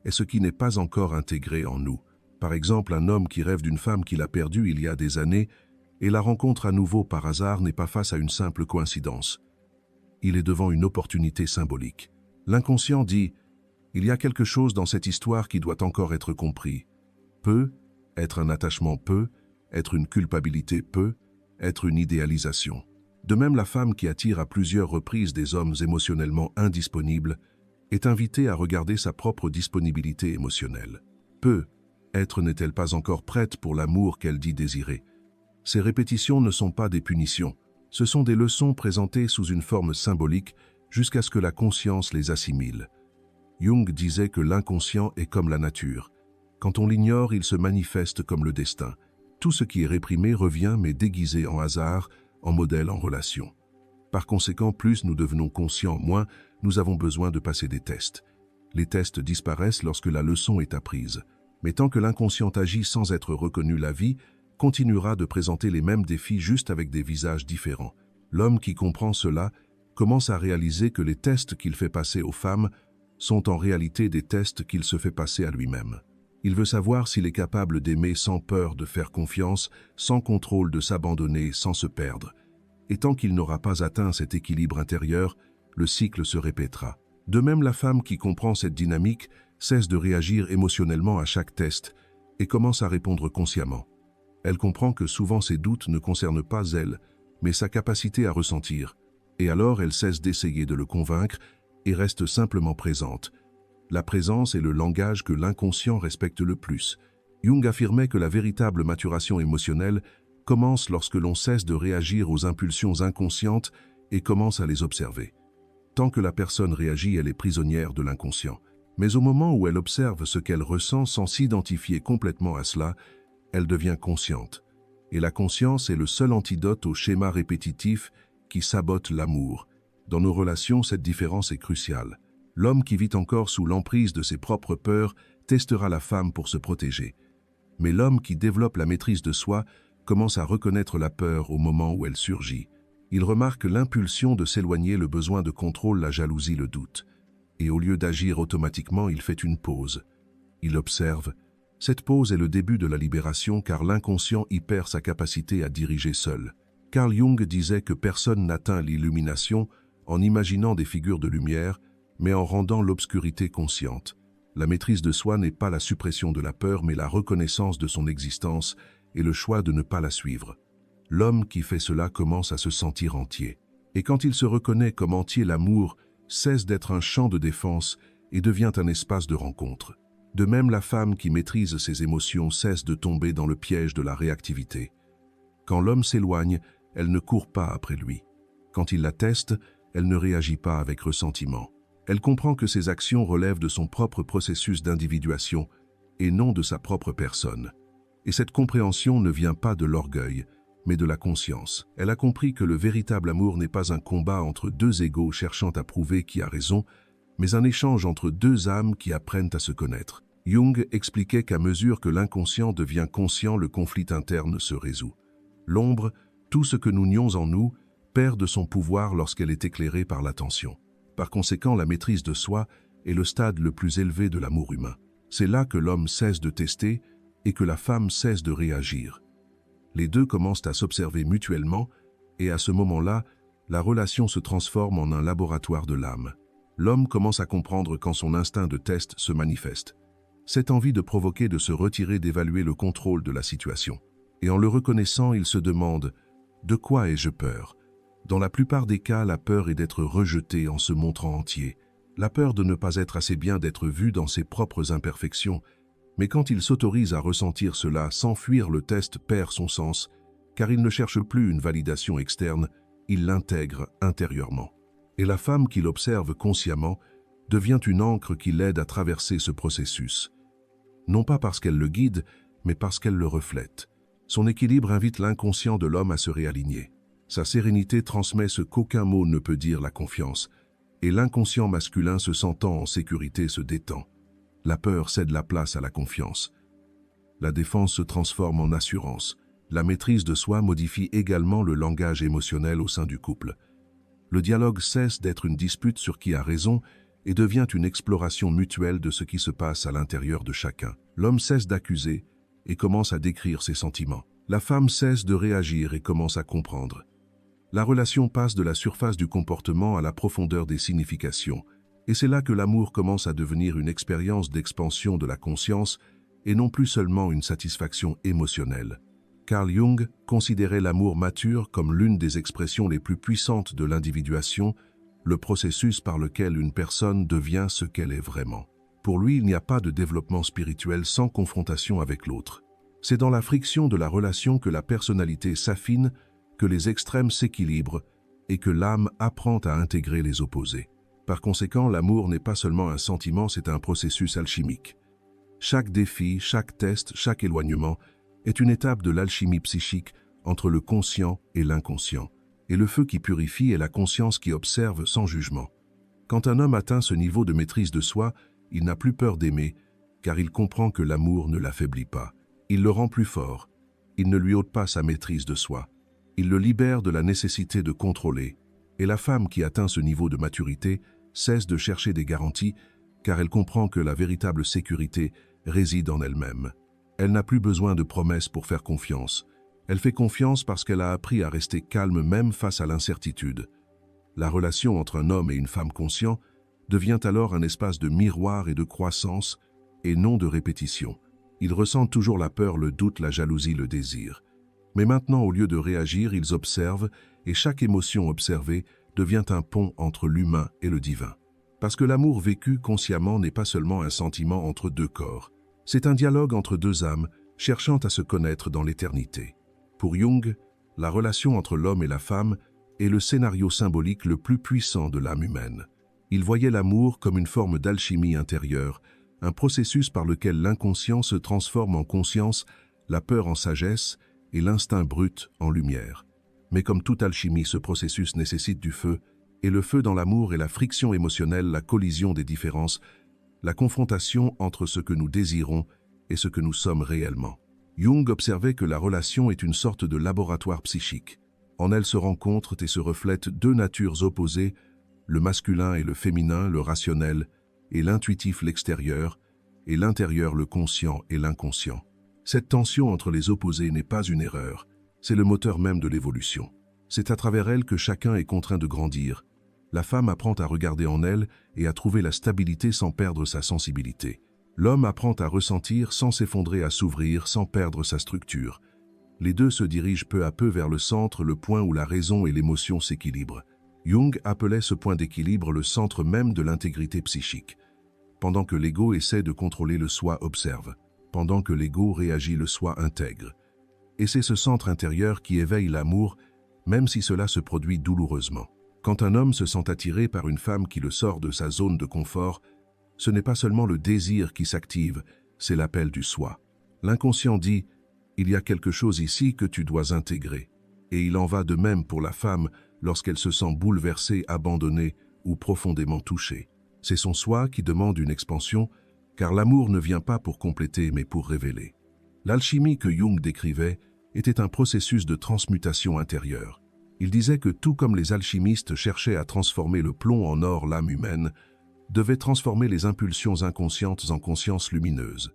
est ce qui n'est pas encore intégré en nous. Par exemple, un homme qui rêve d'une femme qu'il a perdue il y a des années et la rencontre à nouveau par hasard n'est pas face à une simple coïncidence. Il est devant une opportunité symbolique. L'inconscient dit « Il y a quelque chose dans cette histoire qui doit encore être compris. Peut être un attachement, peut être une culpabilité, peut être une idéalisation. » De même, la femme qui attire à plusieurs reprises des hommes émotionnellement indisponibles est invitée à regarder sa propre disponibilité émotionnelle. Peut être n'est-elle pas encore prête pour l'amour qu'elle dit désirer. Ces répétitions ne sont pas des punitions, ce sont des leçons présentées sous une forme symbolique jusqu'à ce que la conscience les assimile. Jung disait que l'inconscient est comme la nature. Quand on l'ignore, il se manifeste comme le destin. Tout ce qui est réprimé revient mais déguisé en hasard, en modèle, en relation. Par conséquent, plus nous devenons conscients, moins nous avons besoin de passer des tests. Les tests disparaissent lorsque la leçon est apprise. Mais tant que l'inconscient agit sans être reconnu, la vie continuera de présenter les mêmes défis juste avec des visages différents. L'homme qui comprend cela commence à réaliser que les tests qu'il fait passer aux femmes sont en réalité des tests qu'il se fait passer à lui-même. Il veut savoir s'il est capable d'aimer sans peur, de faire confiance, sans contrôle, de s'abandonner, sans se perdre. Et tant qu'il n'aura pas atteint cet équilibre intérieur, le cycle se répétera. De même, la femme qui comprend cette dynamique cesse de réagir émotionnellement à chaque test et commence à répondre consciemment. Elle comprend que souvent ses doutes ne concernent pas elle, mais sa capacité à ressentir. Et alors elle cesse d'essayer de le convaincre et reste simplement présente. La présence est le langage que l'inconscient respecte le plus. Jung affirmait que la véritable maturation émotionnelle commence lorsque l'on cesse de réagir aux impulsions inconscientes et commence à les observer. Tant que la personne réagit, elle est prisonnière de l'inconscient. Mais au moment où elle observe ce qu'elle ressent sans s'identifier complètement à cela, elle devient consciente. Et la conscience est le seul antidote au schéma répétitif qui sabote l'amour. Dans nos relations, cette différence est cruciale. L'homme qui vit encore sous l'emprise de ses propres peurs testera la femme pour se protéger. Mais l'homme qui développe la maîtrise de soi commence à reconnaître la peur au moment où elle surgit. Il remarque l'impulsion de s'éloigner, le besoin de contrôle, la jalousie, le doute. Et au lieu d'agir automatiquement, il fait une pause. Il observe. Cette pause est le début de la libération car l'inconscient y perd sa capacité à diriger seul. Carl Jung disait que personne n'atteint l'illumination en imaginant des figures de lumière, mais en rendant l'obscurité consciente. La maîtrise de soi n'est pas la suppression de la peur, mais la reconnaissance de son existence et le choix de ne pas la suivre. L'homme qui fait cela commence à se sentir entier. Et quand il se reconnaît comme entier, l'amour cesse d'être un champ de défense et devient un espace de rencontre. De même, la femme qui maîtrise ses émotions cesse de tomber dans le piège de la réactivité. Quand l'homme s'éloigne, elle ne court pas après lui. Quand il la teste, elle ne réagit pas avec ressentiment. Elle comprend que ses actions relèvent de son propre processus d'individuation et non de sa propre personne. Et cette compréhension ne vient pas de l'orgueil, mais de la conscience. Elle a compris que le véritable amour n'est pas un combat entre deux égaux cherchant à prouver qui a raison, mais un échange entre deux âmes qui apprennent à se connaître. Jung expliquait qu'à mesure que l'inconscient devient conscient, le conflit interne se résout. L'ombre, tout ce que nous nions en nous, perd de son pouvoir lorsqu'elle est éclairée par l'attention. Par conséquent, la maîtrise de soi est le stade le plus élevé de l'amour humain. C'est là que l'homme cesse de tester et que la femme cesse de réagir. Les deux commencent à s'observer mutuellement et à ce moment-là, la relation se transforme en un laboratoire de l'âme. L'homme commence à comprendre quand son instinct de test se manifeste. Cette envie de provoquer, de se retirer, d'évaluer le contrôle de la situation. Et en le reconnaissant, il se demande « De quoi ai-je peur ?» Dans la plupart des cas, la peur est d'être rejeté en se montrant entier. La peur de ne pas être assez bien, d'être vu dans ses propres imperfections. Mais quand il s'autorise à ressentir cela, s'enfuir, le test perd son sens, car il ne cherche plus une validation externe, il l'intègre intérieurement. Et la femme qui l'observe consciemment devient une ancre qui l'aide à traverser ce processus. Non pas parce qu'elle le guide, mais parce qu'elle le reflète. Son équilibre invite l'inconscient de l'homme à se réaligner. Sa sérénité transmet ce qu'aucun mot ne peut dire, la confiance, et l'inconscient masculin se sentant en sécurité se détend. La peur cède la place à la confiance. La défense se transforme en assurance. La maîtrise de soi modifie également le langage émotionnel au sein du couple. Le dialogue cesse d'être une dispute sur qui a raison et devient une exploration mutuelle de ce qui se passe à l'intérieur de chacun. L'homme cesse d'accuser et commence à décrire ses sentiments. La femme cesse de réagir et commence à comprendre. La relation passe de la surface du comportement à la profondeur des significations, et c'est là que l'amour commence à devenir une expérience d'expansion de la conscience et non plus seulement une satisfaction émotionnelle. Carl Jung considérait l'amour mature comme l'une des expressions les plus puissantes de l'individuation, le processus par lequel une personne devient ce qu'elle est vraiment. Pour lui, il n'y a pas de développement spirituel sans confrontation avec l'autre. C'est dans la friction de la relation que la personnalité s'affine, que les extrêmes s'équilibrent et que l'âme apprend à intégrer les opposés. Par conséquent, l'amour n'est pas seulement un sentiment, c'est un processus alchimique. Chaque défi, chaque test, chaque éloignement est une étape de l'alchimie psychique entre le conscient et l'inconscient. Et le feu qui purifie est la conscience qui observe sans jugement. Quand un homme atteint ce niveau de maîtrise de soi, il n'a plus peur d'aimer, car il comprend que l'amour ne l'affaiblit pas. Il le rend plus fort. Il ne lui ôte pas sa maîtrise de soi. Il le libère de la nécessité de contrôler. Et la femme qui atteint ce niveau de maturité cesse de chercher des garanties, car elle comprend que la véritable sécurité réside en elle-même. Elle n'a plus besoin de promesses pour faire confiance. Elle fait confiance parce qu'elle a appris à rester calme même face à l'incertitude. La relation entre un homme et une femme conscient devient alors un espace de miroir et de croissance, et non de répétition. Ils ressentent toujours la peur, le doute, la jalousie, le désir. Mais maintenant, au lieu de réagir, ils observent, et chaque émotion observée devient un pont entre l'humain et le divin. Parce que l'amour vécu consciemment n'est pas seulement un sentiment entre deux corps. C'est un dialogue entre deux âmes, cherchant à se connaître dans l'éternité. Pour Jung, la relation entre l'homme et la femme est le scénario symbolique le plus puissant de l'âme humaine. Il voyait l'amour comme une forme d'alchimie intérieure, un processus par lequel l'inconscient se transforme en conscience, la peur en sagesse et l'instinct brut en lumière. Mais comme toute alchimie, ce processus nécessite du feu, et le feu dans l'amour est la friction émotionnelle, la collision des différences, la confrontation entre ce que nous désirons et ce que nous sommes réellement. Jung observait que la relation est une sorte de laboratoire psychique. En elle se rencontrent et se reflètent deux natures opposées, le masculin et le féminin, le rationnel et l'intuitif, l'extérieur, et l'intérieur, le conscient et l'inconscient. Cette tension entre les opposés n'est pas une erreur, c'est le moteur même de l'évolution. C'est à travers elle que chacun est contraint de grandir. La femme apprend à regarder en elle et à trouver la stabilité sans perdre sa sensibilité. L'homme apprend à ressentir sans s'effondrer, à s'ouvrir sans perdre sa structure. Les deux se dirigent peu à peu vers le centre, le point où la raison et l'émotion s'équilibrent. Jung appelait ce point d'équilibre le centre même de l'intégrité psychique. Pendant que l'ego essaie de contrôler, le soi observe. Pendant que l'ego réagit, le soi intègre. Et c'est ce centre intérieur qui éveille l'amour, même si cela se produit douloureusement. Quand un homme se sent attiré par une femme qui le sort de sa zone de confort, ce n'est pas seulement le désir qui s'active, c'est l'appel du soi. L'inconscient dit « Il y a quelque chose ici que tu dois intégrer ». Et il en va de même pour la femme lorsqu'elle se sent bouleversée, abandonnée ou profondément touchée. C'est son soi qui demande une expansion, car l'amour ne vient pas pour compléter mais pour révéler. L'alchimie que Jung décrivait était un processus de transmutation intérieure. Il disait que tout comme les alchimistes cherchaient à transformer le plomb en or, l'âme humaine devait transformer les impulsions inconscientes en conscience lumineuse.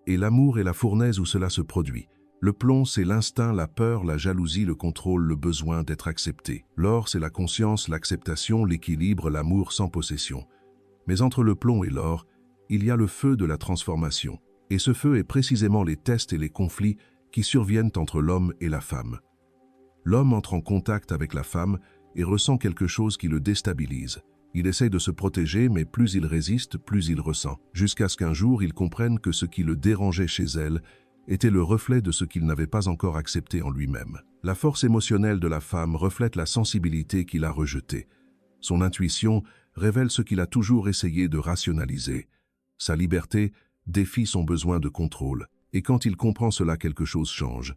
Et l'amour est la fournaise où cela se produit. Le plomb, c'est l'instinct, la peur, la jalousie, le contrôle, le besoin d'être accepté. L'or, c'est la conscience, l'acceptation, l'équilibre, l'amour sans possession. Mais entre le plomb et l'or, il y a le feu de la transformation. Et ce feu est précisément les tests et les conflits qui surviennent entre l'homme et la femme. L'homme entre en contact avec la femme et ressent quelque chose qui le déstabilise. Il essaie de se protéger, mais plus il résiste, plus il ressent. Jusqu'à ce qu'un jour, il comprenne que ce qui le dérangeait chez elle était le reflet de ce qu'il n'avait pas encore accepté en lui-même. La force émotionnelle de la femme reflète la sensibilité qu'il a rejetée. Son intuition révèle ce qu'il a toujours essayé de rationaliser. Sa liberté défie son besoin de contrôle. Et quand il comprend cela, quelque chose change.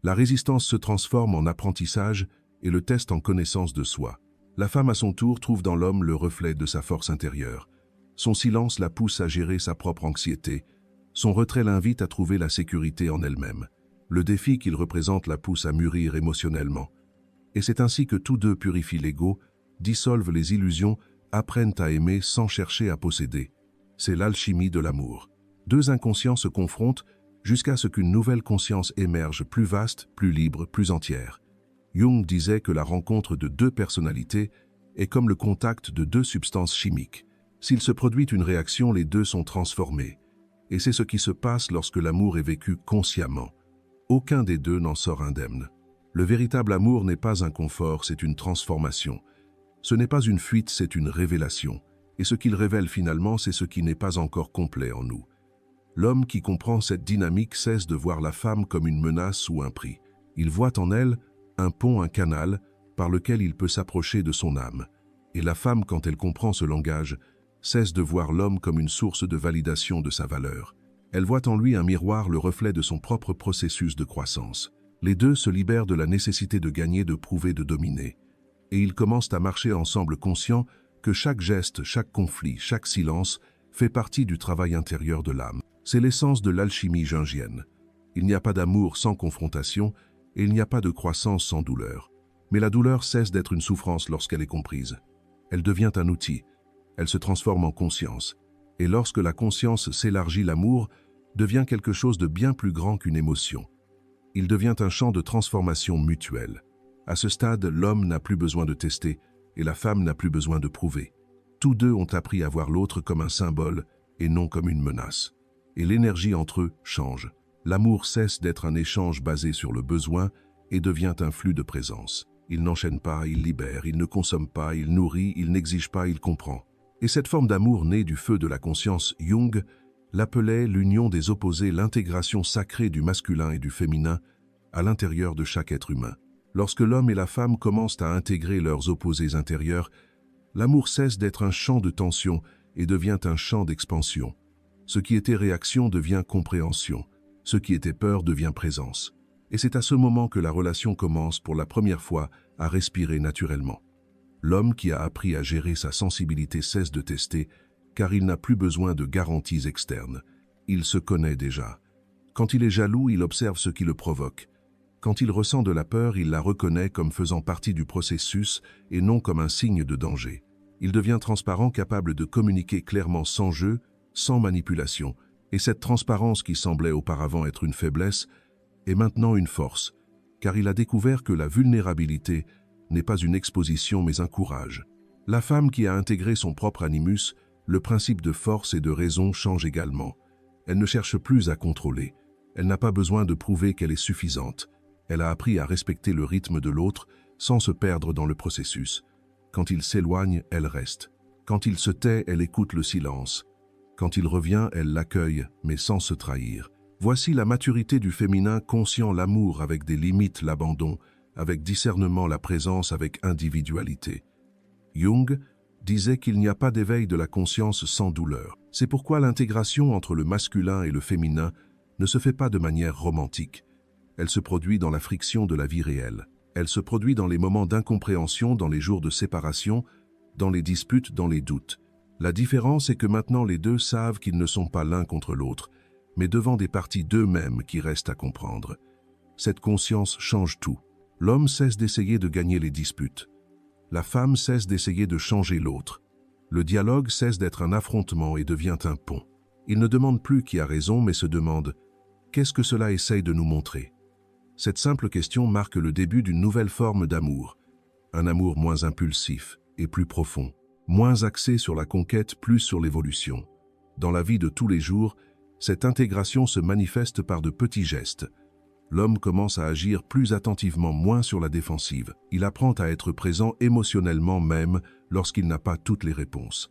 La résistance se transforme en apprentissage et le test en connaissance de soi. La femme, à son tour, trouve dans l'homme le reflet de sa force intérieure. Son silence la pousse à gérer sa propre anxiété. Son retrait l'invite à trouver la sécurité en elle-même. Le défi qu'il représente la pousse à mûrir émotionnellement. Et c'est ainsi que tous deux purifient l'ego, dissolvent les illusions, apprennent à aimer sans chercher à posséder. C'est l'alchimie de l'amour. Deux inconscients se confrontent jusqu'à ce qu'une nouvelle conscience émerge, plus vaste, plus libre, plus entière. Jung disait que la rencontre de deux personnalités est comme le contact de deux substances chimiques. S'il se produit une réaction, les deux sont transformés. Et c'est ce qui se passe lorsque l'amour est vécu consciemment. Aucun des deux n'en sort indemne. Le véritable amour n'est pas un confort, c'est une transformation. Ce n'est pas une fuite, c'est une révélation. Et ce qu'il révèle finalement, c'est ce qui n'est pas encore complet en nous. L'homme qui comprend cette dynamique cesse de voir la femme comme une menace ou un prix. Il voit en elle un pont, un canal, par lequel il peut s'approcher de son âme. Et la femme, quand elle comprend ce langage, cesse de voir l'homme comme une source de validation de sa valeur. Elle voit en lui un miroir, le reflet de son propre processus de croissance. Les deux se libèrent de la nécessité de gagner, de prouver, de dominer. Et ils commencent à marcher ensemble, conscients que chaque geste, chaque conflit, chaque silence fait partie du travail intérieur de l'âme. C'est l'essence de l'alchimie jungienne. Il n'y a pas d'amour sans confrontation et il n'y a pas de croissance sans douleur. Mais la douleur cesse d'être une souffrance lorsqu'elle est comprise. Elle devient un outil. Elle se transforme en conscience. Et lorsque la conscience s'élargit, l'amour devient quelque chose de bien plus grand qu'une émotion. Il devient un champ de transformation mutuelle. À ce stade, l'homme n'a plus besoin de tester et la femme n'a plus besoin de prouver. Tous deux ont appris à voir l'autre comme un symbole et non comme une menace. Et l'énergie entre eux change. L'amour cesse d'être un échange basé sur le besoin et devient un flux de présence. Il n'enchaîne pas, il libère, il ne consomme pas, il nourrit, il n'exige pas, il comprend. Et cette forme d'amour née du feu de la conscience, Jung l'appelait l'union des opposés, l'intégration sacrée du masculin et du féminin à l'intérieur de chaque être humain. Lorsque l'homme et la femme commencent à intégrer leurs opposés intérieurs, l'amour cesse d'être un champ de tension et devient un champ d'expansion. Ce qui était réaction devient compréhension. Ce qui était peur devient présence. Et c'est à ce moment que la relation commence pour la première fois à respirer naturellement. L'homme qui a appris à gérer sa sensibilité cesse de tester, car il n'a plus besoin de garanties externes. Il se connaît déjà. Quand il est jaloux, il observe ce qui le provoque. Quand il ressent de la peur, il la reconnaît comme faisant partie du processus et non comme un signe de danger. Il devient transparent, capable de communiquer clairement sans jeu, sans manipulation. Et cette transparence qui semblait auparavant être une faiblesse est maintenant une force, car il a découvert que la vulnérabilité n'est pas une exposition mais un courage. La femme qui a intégré son propre animus, le principe de force et de raison change également. Elle ne cherche plus à contrôler. Elle n'a pas besoin de prouver qu'elle est suffisante. Elle a appris à respecter le rythme de l'autre sans se perdre dans le processus. Quand il s'éloigne, elle reste. Quand il se tait, elle écoute le silence. Quand il revient, elle l'accueille, mais sans se trahir. Voici la maturité du féminin, conscient l'amour avec des limites, l'abandon, avec discernement, la présence, avec individualité. Jung disait qu'il n'y a pas d'éveil de la conscience sans douleur. C'est pourquoi l'intégration entre le masculin et le féminin ne se fait pas de manière romantique. Elle se produit dans la friction de la vie réelle. Elle se produit dans les moments d'incompréhension, dans les jours de séparation, dans les disputes, dans les doutes. La différence est que maintenant les deux savent qu'ils ne sont pas l'un contre l'autre, mais devant des parties d'eux-mêmes qui restent à comprendre. Cette conscience change tout. L'homme cesse d'essayer de gagner les disputes. La femme cesse d'essayer de changer l'autre. Le dialogue cesse d'être un affrontement et devient un pont. Il ne demande plus qui a raison, mais se demande « Qu'est-ce que cela essaye de nous montrer ?» Cette simple question marque le début d'une nouvelle forme d'amour. Un amour moins impulsif et plus profond. Moins axé sur la conquête, plus sur l'évolution. Dans la vie de tous les jours, cette intégration se manifeste par de petits gestes. L'homme commence à agir plus attentivement, moins sur la défensive. Il apprend à être présent émotionnellement même lorsqu'il n'a pas toutes les réponses.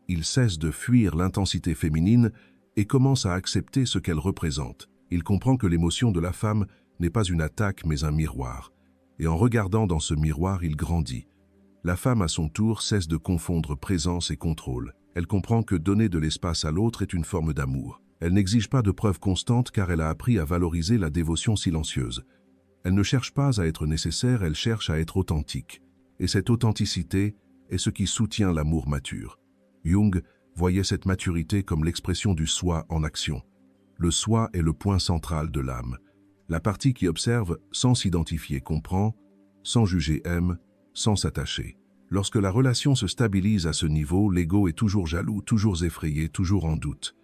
Il cesse de fuir l'intensité féminine et commence à accepter ce qu'elle représente. Il comprend que l'émotion de la femme n'est pas une attaque mais un miroir. Et en regardant dans ce miroir, il grandit. La femme, à son tour, cesse de confondre présence et contrôle. Elle comprend que donner de l'espace à l'autre est une forme d'amour. Elle n'exige pas de preuves constantes car elle a appris à valoriser la dévotion silencieuse. Elle ne cherche pas à être nécessaire, elle cherche à être authentique. Et cette authenticité est ce qui soutient l'amour mature. Jung voyait cette maturité comme l'expression du soi en action. Le soi est le point central de l'âme. La partie qui observe sans s'identifier comprend, sans juger aime, sans s'attacher. Lorsque la relation se stabilise à ce niveau, l'ego est toujours jaloux, toujours effrayé, toujours en doute.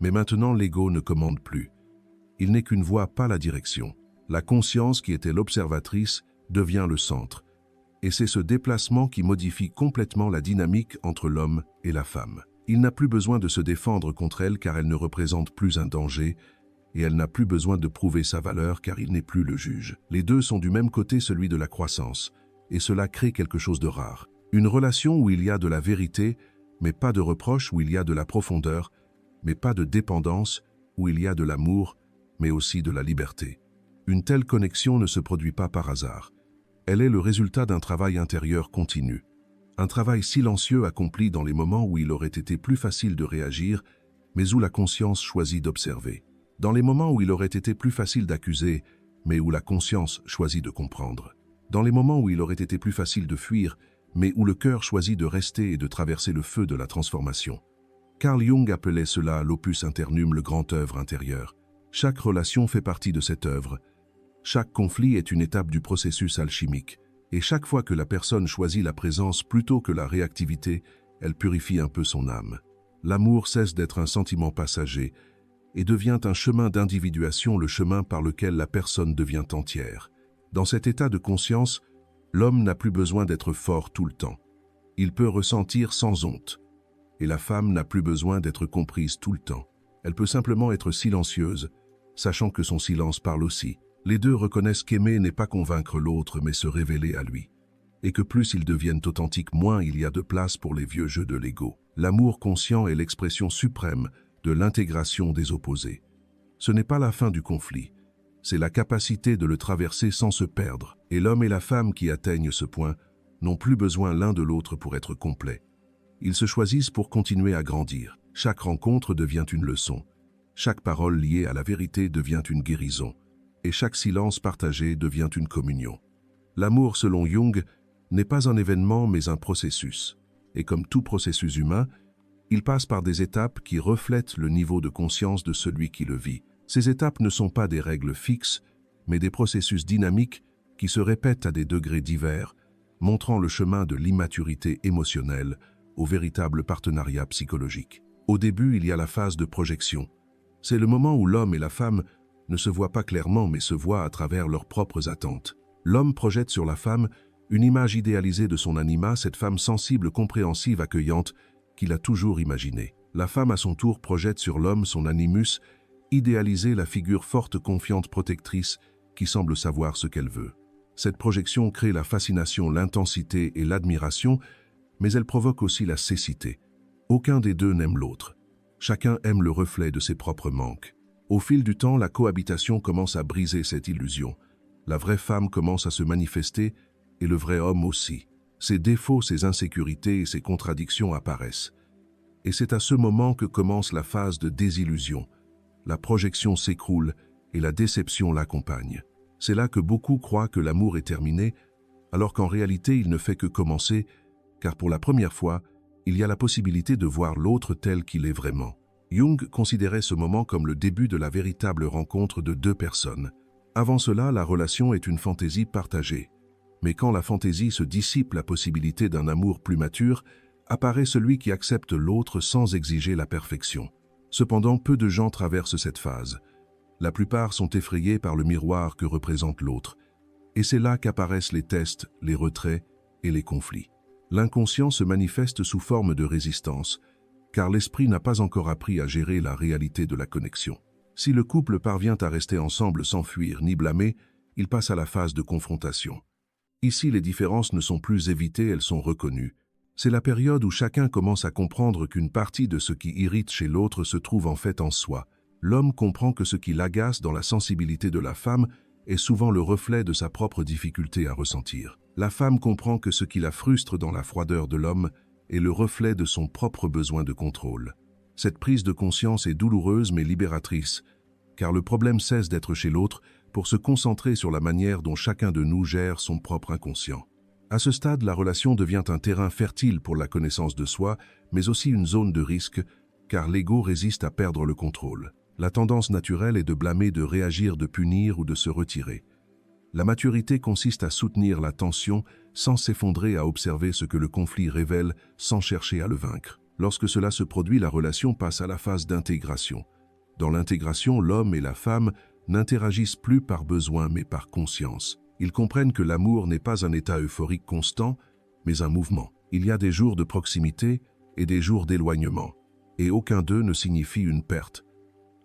Mais maintenant, l'ego ne commande plus. Il n'est qu'une voie, pas la direction. La conscience, qui était l'observatrice, devient le centre. Et c'est ce déplacement qui modifie complètement la dynamique entre l'homme et la femme. Il n'a plus besoin de se défendre contre elle car elle ne représente plus un danger, et elle n'a plus besoin de prouver sa valeur car il n'est plus le juge. Les deux sont du même côté, celui de la croissance, et cela crée quelque chose de rare. Une relation où il y a de la vérité, mais pas de reproche, où il y a de la profondeur, mais pas de dépendance, où il y a de l'amour, mais aussi de la liberté. Une telle connexion ne se produit pas par hasard. Elle est le résultat d'un travail intérieur continu. Un travail silencieux accompli dans les moments où il aurait été plus facile de réagir, mais où la conscience choisit d'observer. Dans les moments où il aurait été plus facile d'accuser, mais où la conscience choisit de comprendre. Dans les moments où il aurait été plus facile de fuir, mais où le cœur choisit de rester et de traverser le feu de la transformation. Carl Jung appelait cela l'opus internum, le grand œuvre intérieur. Chaque relation fait partie de cette œuvre. Chaque conflit est une étape du processus alchimique. Et chaque fois que la personne choisit la présence plutôt que la réactivité, elle purifie un peu son âme. L'amour cesse d'être un sentiment passager et devient un chemin d'individuation, le chemin par lequel la personne devient entière. Dans cet état de conscience, l'homme n'a plus besoin d'être fort tout le temps. Il peut ressentir sans honte. Et la femme n'a plus besoin d'être comprise tout le temps. Elle peut simplement être silencieuse, sachant que son silence parle aussi. Les deux reconnaissent qu'aimer n'est pas convaincre l'autre, mais se révéler à lui. Et que plus ils deviennent authentiques, moins il y a de place pour les vieux jeux de l'ego. L'amour conscient est l'expression suprême de l'intégration des opposés. Ce n'est pas la fin du conflit, c'est la capacité de le traverser sans se perdre. Et l'homme et la femme qui atteignent ce point n'ont plus besoin l'un de l'autre pour être complets. Ils se choisissent pour continuer à grandir. Chaque rencontre devient une leçon. Chaque parole liée à la vérité devient une guérison. Et chaque silence partagé devient une communion. L'amour, selon Jung, n'est pas un événement mais un processus. Et comme tout processus humain, il passe par des étapes qui reflètent le niveau de conscience de celui qui le vit. Ces étapes ne sont pas des règles fixes, mais des processus dynamiques qui se répètent à des degrés divers, montrant le chemin de l'immaturité émotionnelle au véritable partenariat psychologique. Au début, il y a la phase de projection. C'est le moment où l'homme et la femme ne se voient pas clairement mais se voient à travers leurs propres attentes. L'homme projette sur la femme une image idéalisée de son anima, cette femme sensible, compréhensive, accueillante qu'il a toujours imaginée. La femme à son tour projette sur l'homme son animus, idéalisé, la figure forte, confiante, protectrice qui semble savoir ce qu'elle veut. Cette projection crée la fascination, l'intensité et l'admiration, mais elle provoque aussi la cécité. Aucun des deux n'aime l'autre. Chacun aime le reflet de ses propres manques. Au fil du temps, la cohabitation commence à briser cette illusion. La vraie femme commence à se manifester et le vrai homme aussi. Ses défauts, ses insécurités et ses contradictions apparaissent. Et c'est à ce moment que commence la phase de désillusion. La projection s'écroule et la déception l'accompagne. C'est là que beaucoup croient que l'amour est terminé, alors qu'en réalité il ne fait que commencer, car pour la première fois, il y a la possibilité de voir l'autre tel qu'il est vraiment. Jung considérait ce moment comme le début de la véritable rencontre de deux personnes. Avant cela, la relation est une fantaisie partagée. Mais quand la fantaisie se dissipe, la possibilité d'un amour plus mature, apparaît celui qui accepte l'autre sans exiger la perfection. Cependant, peu de gens traversent cette phase. La plupart sont effrayés par le miroir que représente l'autre. Et c'est là qu'apparaissent les tests, les retraits et les conflits. L'inconscient se manifeste sous forme de résistance, car l'esprit n'a pas encore appris à gérer la réalité de la connexion. Si le couple parvient à rester ensemble sans fuir ni blâmer, il passe à la phase de confrontation. Ici, les différences ne sont plus évitées, elles sont reconnues. C'est la période où chacun commence à comprendre qu'une partie de ce qui irrite chez l'autre se trouve en fait en soi. L'homme comprend que ce qui l'agace dans la sensibilité de la femme est souvent le reflet de sa propre difficulté à ressentir. La femme comprend que ce qui la frustre dans la froideur de l'homme est le reflet de son propre besoin de contrôle. Cette prise de conscience est douloureuse mais libératrice, car le problème cesse d'être chez l'autre pour se concentrer sur la manière dont chacun de nous gère son propre inconscient. À ce stade, la relation devient un terrain fertile pour la connaissance de soi, mais aussi une zone de risque, car l'ego résiste à perdre le contrôle. La tendance naturelle est de blâmer, de réagir, de punir ou de se retirer. La maturité consiste à soutenir la tension sans s'effondrer, à observer ce que le conflit révèle sans chercher à le vaincre. Lorsque cela se produit, la relation passe à la phase d'intégration. Dans l'intégration, l'homme et la femme n'interagissent plus par besoin mais par conscience. Ils comprennent que l'amour n'est pas un état euphorique constant, mais un mouvement. Il y a des jours de proximité et des jours d'éloignement, et aucun d'eux ne signifie une perte.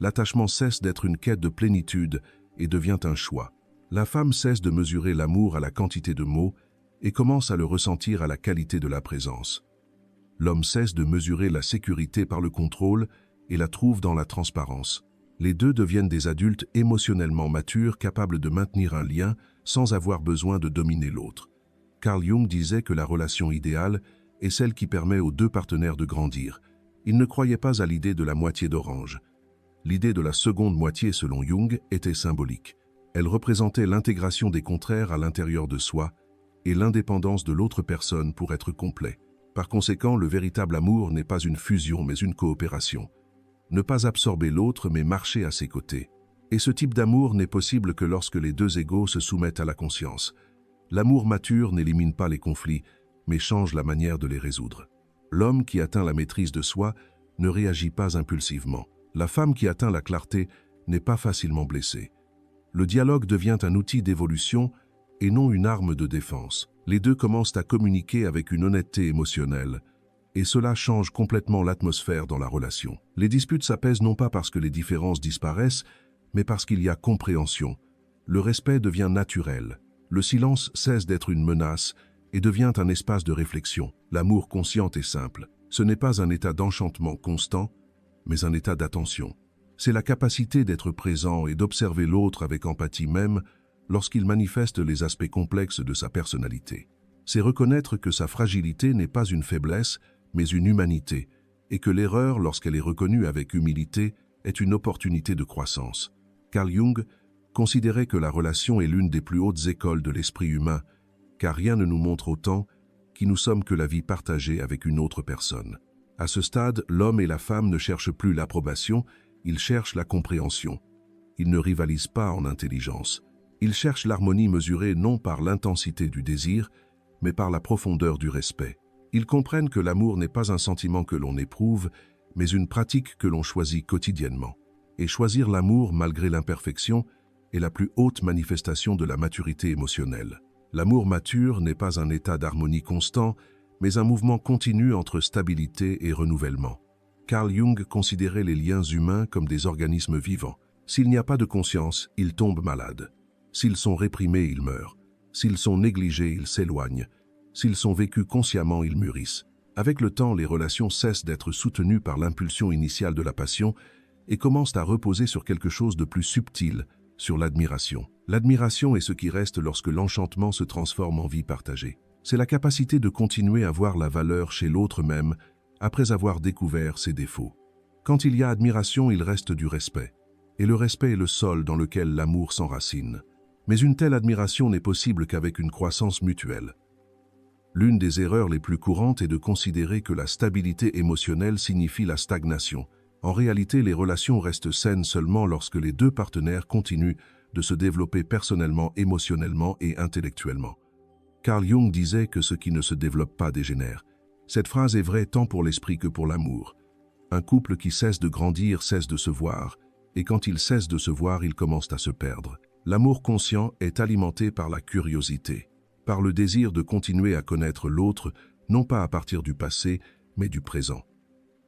L'attachement cesse d'être une quête de plénitude et devient un choix. La femme cesse de mesurer l'amour à la quantité de mots et commence à le ressentir à la qualité de la présence. L'homme cesse de mesurer la sécurité par le contrôle et la trouve dans la transparence. Les deux deviennent des adultes émotionnellement matures, capables de maintenir un lien sans avoir besoin de dominer l'autre. Carl Jung disait que la relation idéale est celle qui permet aux deux partenaires de grandir. Il ne croyait pas à l'idée de la moitié d'orange. L'idée de la seconde moitié, selon Jung, était symbolique. Elle représentait l'intégration des contraires à l'intérieur de soi et l'indépendance de l'autre personne pour être complet. Par conséquent, le véritable amour n'est pas une fusion mais une coopération. Ne pas absorber l'autre mais marcher à ses côtés. Et ce type d'amour n'est possible que lorsque les deux égaux se soumettent à la conscience. L'amour mature n'élimine pas les conflits, mais change la manière de les résoudre. L'homme qui atteint la maîtrise de soi ne réagit pas impulsivement. La femme qui atteint la clarté n'est pas facilement blessée. Le dialogue devient un outil d'évolution et non une arme de défense. Les deux commencent à communiquer avec une honnêteté émotionnelle, et cela change complètement l'atmosphère dans la relation. Les disputes s'apaisent non pas parce que les différences disparaissent, mais parce qu'il y a compréhension. Le respect devient naturel. Le silence cesse d'être une menace et devient un espace de réflexion. L'amour conscient est simple. Ce n'est pas un état d'enchantement constant, mais un état d'attention. C'est la capacité d'être présent et d'observer l'autre avec empathie même lorsqu'il manifeste les aspects complexes de sa personnalité. C'est reconnaître que sa fragilité n'est pas une faiblesse, mais une humanité, et que l'erreur, lorsqu'elle est reconnue avec humilité, est une opportunité de croissance. Carl Jung considérait que la relation est l'une des plus hautes écoles de l'esprit humain, car rien ne nous montre autant qui nous sommes que la vie partagée avec une autre personne. À ce stade, l'homme et la femme ne cherchent plus l'approbation, ils cherchent la compréhension. Ils ne rivalisent pas en intelligence. Ils cherchent l'harmonie mesurée non par l'intensité du désir, mais par la profondeur du respect. Ils comprennent que l'amour n'est pas un sentiment que l'on éprouve, mais une pratique que l'on choisit quotidiennement. Et choisir l'amour malgré l'imperfection est la plus haute manifestation de la maturité émotionnelle. L'amour mature n'est pas un état d'harmonie constant, mais un mouvement continu entre stabilité et renouvellement. Carl Jung considérait les liens humains comme des organismes vivants. S'il n'y a pas de conscience, ils tombent malades. S'ils sont réprimés, ils meurent. S'ils sont négligés, ils s'éloignent. S'ils sont vécus consciemment, ils mûrissent. Avec le temps, les relations cessent d'être soutenues par l'impulsion initiale de la passion et commencent à reposer sur quelque chose de plus subtil, sur l'admiration. L'admiration est ce qui reste lorsque l'enchantement se transforme en vie partagée. C'est la capacité de continuer à voir la valeur chez l'autre même après avoir découvert ses défauts. Quand il y a admiration, il reste du respect. Et le respect est le sol dans lequel l'amour s'enracine. Mais une telle admiration n'est possible qu'avec une croissance mutuelle. L'une des erreurs les plus courantes est de considérer que la stabilité émotionnelle signifie la stagnation. En réalité, les relations restent saines seulement lorsque les deux partenaires continuent de se développer personnellement, émotionnellement et intellectuellement. Carl Jung disait que ce qui ne se développe pas dégénère. Cette phrase est vraie tant pour l'esprit que pour l'amour. Un couple qui cesse de grandir cesse de se voir, et quand il cesse de se voir, il commence à se perdre. L'amour conscient est alimenté par la curiosité, par le désir de continuer à connaître l'autre, non pas à partir du passé, mais du présent.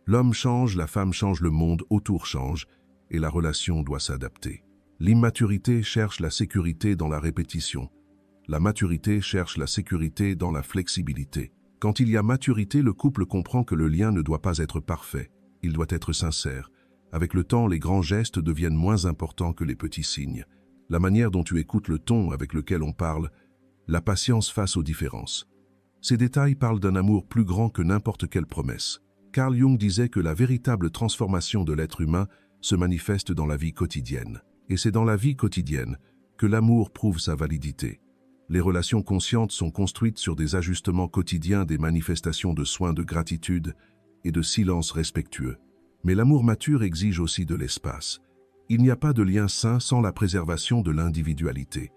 L'homme change, la femme change, le monde autour change, et la relation doit s'adapter. L'immaturité cherche la sécurité dans la répétition. La maturité cherche la sécurité dans la flexibilité. Quand il y a maturité, le couple comprend que le lien ne doit pas être parfait, il doit être sincère. Avec le temps, les grands gestes deviennent moins importants que les petits signes. La manière dont tu écoutes le ton avec lequel on parle, la patience face aux différences. Ces détails parlent d'un amour plus grand que n'importe quelle promesse. Carl Jung disait que la véritable transformation de l'être humain se manifeste dans la vie quotidienne. Et c'est dans la vie quotidienne que l'amour prouve sa validité. Les relations conscientes sont construites sur des ajustements quotidiens, des manifestations de soins, de gratitude et de silence respectueux. Mais l'amour mature exige aussi de l'espace. Il n'y a pas de lien sain sans la préservation de l'individualité.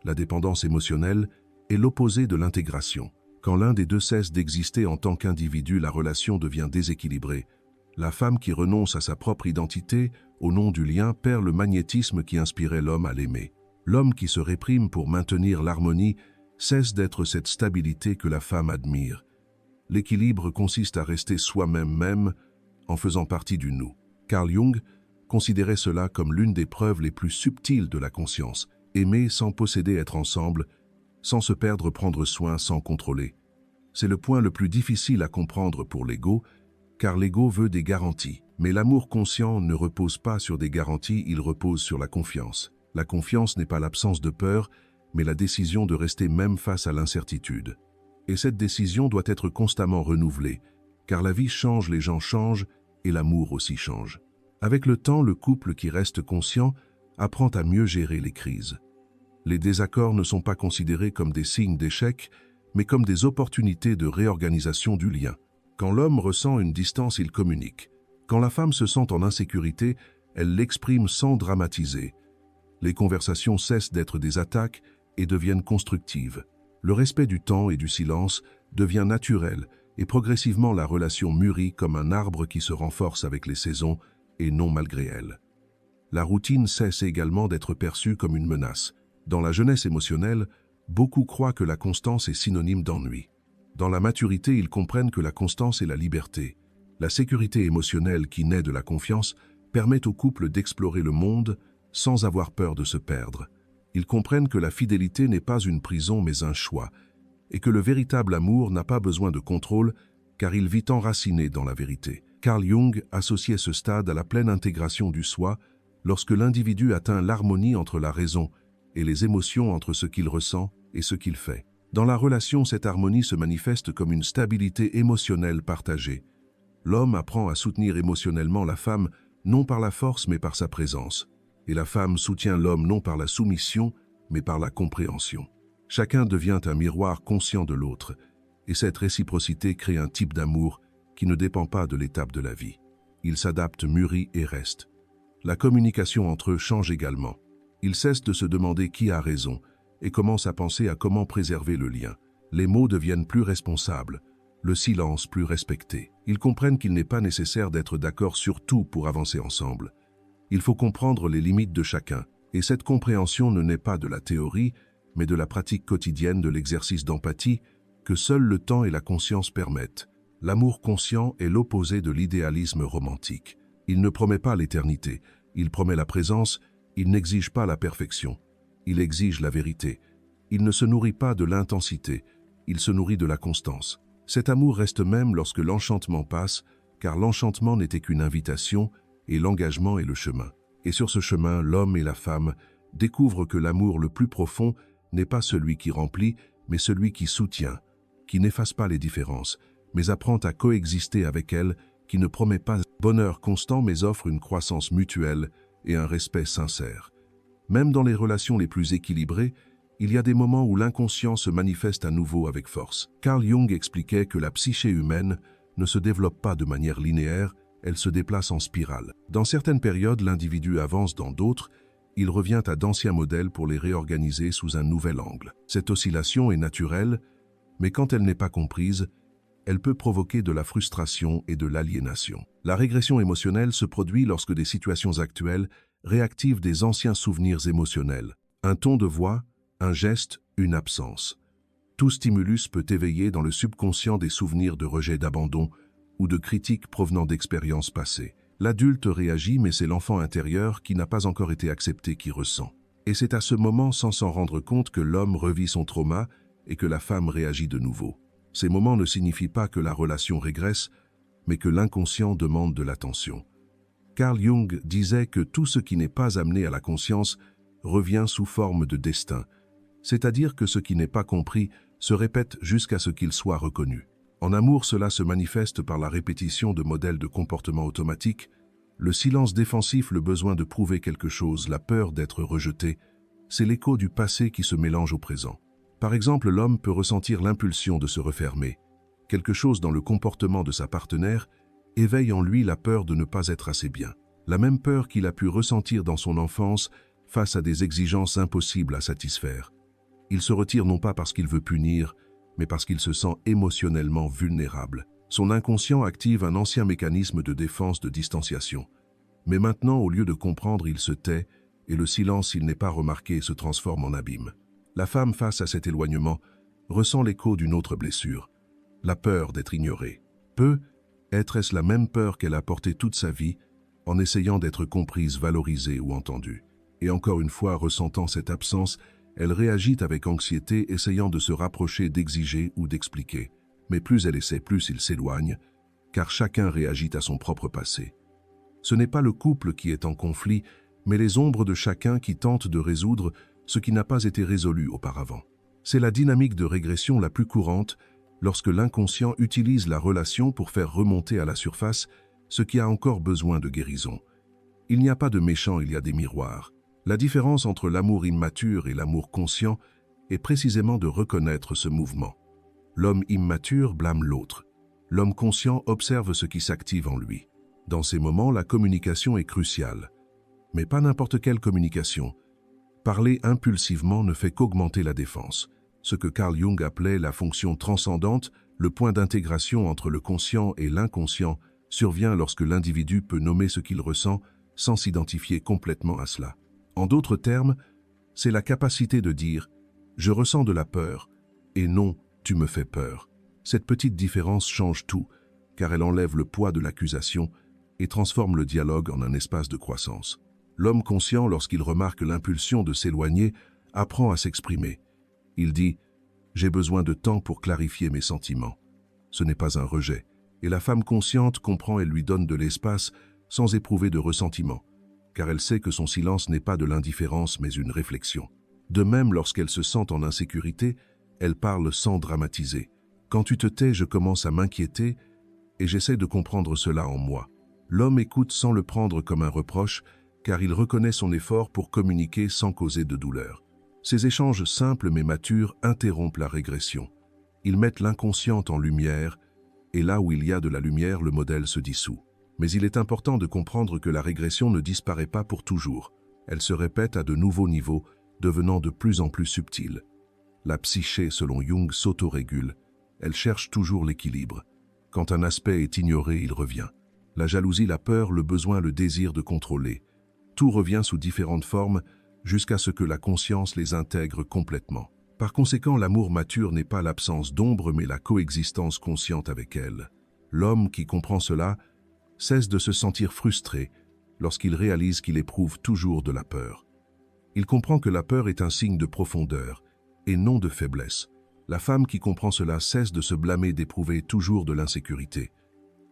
La dépendance émotionnelle est l'opposé de l'intégration. Quand l'un des deux cesse d'exister en tant qu'individu, la relation devient déséquilibrée. La femme qui renonce à sa propre identité au nom du lien perd le magnétisme qui inspirait l'homme à l'aimer. L'homme qui se réprime pour maintenir l'harmonie cesse d'être cette stabilité que la femme admire. L'équilibre consiste à rester soi-même en faisant partie du nous. Carl Jung considérait cela comme l'une des preuves les plus subtiles de la conscience. Aimer sans posséder, être ensemble, sans se perdre, prendre soin, sans contrôler. C'est le point le plus difficile à comprendre pour l'ego, car l'ego veut des garanties. Mais l'amour conscient ne repose pas sur des garanties, il repose sur la confiance. La confiance n'est pas l'absence de peur, mais la décision de rester même face à l'incertitude. Et cette décision doit être constamment renouvelée, car la vie change, les gens changent, et l'amour aussi change. Avec le temps, le couple qui reste conscient apprend à mieux gérer les crises. Les désaccords ne sont pas considérés comme des signes d'échec, mais comme des opportunités de réorganisation du lien. Quand l'homme ressent une distance, il communique. Quand la femme se sent en insécurité, elle l'exprime sans dramatiser. Les conversations cessent d'être des attaques et deviennent constructives. Le respect du temps et du silence devient naturel et progressivement la relation mûrit comme un arbre qui se renforce avec les saisons et non malgré elles. La routine cesse également d'être perçue comme une menace. Dans la jeunesse émotionnelle, beaucoup croient que la constance est synonyme d'ennui. Dans la maturité, ils comprennent que la constance est la liberté. La sécurité émotionnelle qui naît de la confiance permet au couple d'explorer le monde sans avoir peur de se perdre. Ils comprennent que la fidélité n'est pas une prison mais un choix, et que le véritable amour n'a pas besoin de contrôle car il vit enraciné dans la vérité. Carl Jung associait ce stade à la pleine intégration du soi lorsque l'individu atteint l'harmonie entre la raison et les émotions, entre ce qu'il ressent et ce qu'il fait. Dans la relation, cette harmonie se manifeste comme une stabilité émotionnelle partagée. L'homme apprend à soutenir émotionnellement la femme, non par la force mais par sa présence. Et la femme soutient l'homme non par la soumission, mais par la compréhension. Chacun devient un miroir conscient de l'autre, et cette réciprocité crée un type d'amour qui ne dépend pas de l'étape de la vie. Il s'adapte, mûrit et reste. La communication entre eux change également. Ils cessent de se demander qui a raison et commencent à penser à comment préserver le lien. Les mots deviennent plus responsables, le silence plus respecté. Ils comprennent qu'il n'est pas nécessaire d'être d'accord sur tout pour avancer ensemble. Il faut comprendre les limites de chacun, et cette compréhension ne naît pas de la théorie, mais de la pratique quotidienne de l'exercice d'empathie que seul le temps et la conscience permettent. L'amour conscient est l'opposé de l'idéalisme romantique. Il ne promet pas l'éternité, il promet la présence, il n'exige pas la perfection, il exige la vérité. Il ne se nourrit pas de l'intensité, il se nourrit de la constance. Cet amour reste même lorsque l'enchantement passe, car l'enchantement n'était qu'une invitation et l'engagement est le chemin. Et sur ce chemin, l'homme et la femme découvrent que l'amour le plus profond n'est pas celui qui remplit, mais celui qui soutient, qui n'efface pas les différences, mais apprend à coexister avec elles, qui ne promet pas bonheur constant, mais offre une croissance mutuelle et un respect sincère. Même dans les relations les plus équilibrées, il y a des moments où l'inconscient se manifeste à nouveau avec force. Carl Jung expliquait que la psyché humaine ne se développe pas de manière linéaire, elle se déplace en spirale. Dans certaines périodes, l'individu avance, dans d'autres, il revient à d'anciens modèles pour les réorganiser sous un nouvel angle. Cette oscillation est naturelle, mais quand elle n'est pas comprise, elle peut provoquer de la frustration et de l'aliénation. La régression émotionnelle se produit lorsque des situations actuelles réactivent des anciens souvenirs émotionnels. Un ton de voix, un geste, une absence. Tout stimulus peut éveiller dans le subconscient des souvenirs de rejet, d'abandon ou de critiques provenant d'expériences passées. L'adulte réagit, mais c'est l'enfant intérieur qui n'a pas encore été accepté qui ressent. Et c'est à ce moment, sans s'en rendre compte, que l'homme revit son trauma et que la femme réagit de nouveau. Ces moments ne signifient pas que la relation régresse, mais que l'inconscient demande de l'attention. Carl Jung disait que tout ce qui n'est pas amené à la conscience revient sous forme de destin, c'est-à-dire que ce qui n'est pas compris se répète jusqu'à ce qu'il soit reconnu. En amour, cela se manifeste par la répétition de modèles de comportement automatique, le silence défensif, le besoin de prouver quelque chose, la peur d'être rejeté, c'est l'écho du passé qui se mélange au présent. Par exemple, l'homme peut ressentir l'impulsion de se refermer. Quelque chose dans le comportement de sa partenaire éveille en lui la peur de ne pas être assez bien. La même peur qu'il a pu ressentir dans son enfance face à des exigences impossibles à satisfaire. Il se retire non pas parce qu'il veut punir, mais parce qu'il se sent émotionnellement vulnérable. Son inconscient active un ancien mécanisme de défense, de distanciation. Mais maintenant, au lieu de comprendre, il se tait, et le silence, s'il n'est pas remarqué, se transforme en abîme. La femme, face à cet éloignement, ressent l'écho d'une autre blessure, la peur d'être ignorée. Est-ce la même peur qu'elle a portée toute sa vie, en essayant d'être comprise, valorisée ou entendue. Et encore une fois, ressentant cette absence, elle réagit avec anxiété, essayant de se rapprocher, d'exiger ou d'expliquer. Mais plus elle essaie, plus il s'éloigne, car chacun réagit à son propre passé. Ce n'est pas le couple qui est en conflit, mais les ombres de chacun qui tentent de résoudre ce qui n'a pas été résolu auparavant. C'est la dynamique de régression la plus courante, lorsque l'inconscient utilise la relation pour faire remonter à la surface ce qui a encore besoin de guérison. Il n'y a pas de méchant, il y a des miroirs. La différence entre l'amour immature et l'amour conscient est précisément de reconnaître ce mouvement. L'homme immature blâme l'autre. L'homme conscient observe ce qui s'active en lui. Dans ces moments, la communication est cruciale. Mais pas n'importe quelle communication. Parler impulsivement ne fait qu'augmenter la défense. Ce que Carl Jung appelait la fonction transcendante, le point d'intégration entre le conscient et l'inconscient, survient lorsque l'individu peut nommer ce qu'il ressent sans s'identifier complètement à cela. En d'autres termes, c'est la capacité de dire « je ressens de la peur » et non « tu me fais peur ». Cette petite différence change tout, car elle enlève le poids de l'accusation et transforme le dialogue en un espace de croissance. L'homme conscient, lorsqu'il remarque l'impulsion de s'éloigner, apprend à s'exprimer. Il dit « j'ai besoin de temps pour clarifier mes sentiments ». Ce n'est pas un rejet. Et la femme consciente comprend et lui donne de l'espace sans éprouver de ressentiment, car elle sait que son silence n'est pas de l'indifférence mais une réflexion. De même, lorsqu'elle se sent en insécurité, elle parle sans dramatiser. Quand tu te tais, je commence à m'inquiéter et j'essaie de comprendre cela en moi. L'homme écoute sans le prendre comme un reproche, car il reconnaît son effort pour communiquer sans causer de douleur. Ces échanges simples mais matures interrompent la régression. Ils mettent l'inconscient en lumière, et là où il y a de la lumière, le modèle se dissout. Mais il est important de comprendre que la régression ne disparaît pas pour toujours. Elle se répète à de nouveaux niveaux, devenant de plus en plus subtile. La psyché, selon Jung, s'autorégule. Elle cherche toujours l'équilibre. Quand un aspect est ignoré, il revient. La jalousie, la peur, le besoin, le désir de contrôler. Tout revient sous différentes formes jusqu'à ce que la conscience les intègre complètement. Par conséquent, l'amour mature n'est pas l'absence d'ombre, mais la coexistence consciente avec elle. L'homme qui comprend cela cesse de se sentir frustré lorsqu'il réalise qu'il éprouve toujours de la peur. Il comprend que la peur est un signe de profondeur et non de faiblesse. La femme qui comprend cela cesse de se blâmer d'éprouver toujours de l'insécurité.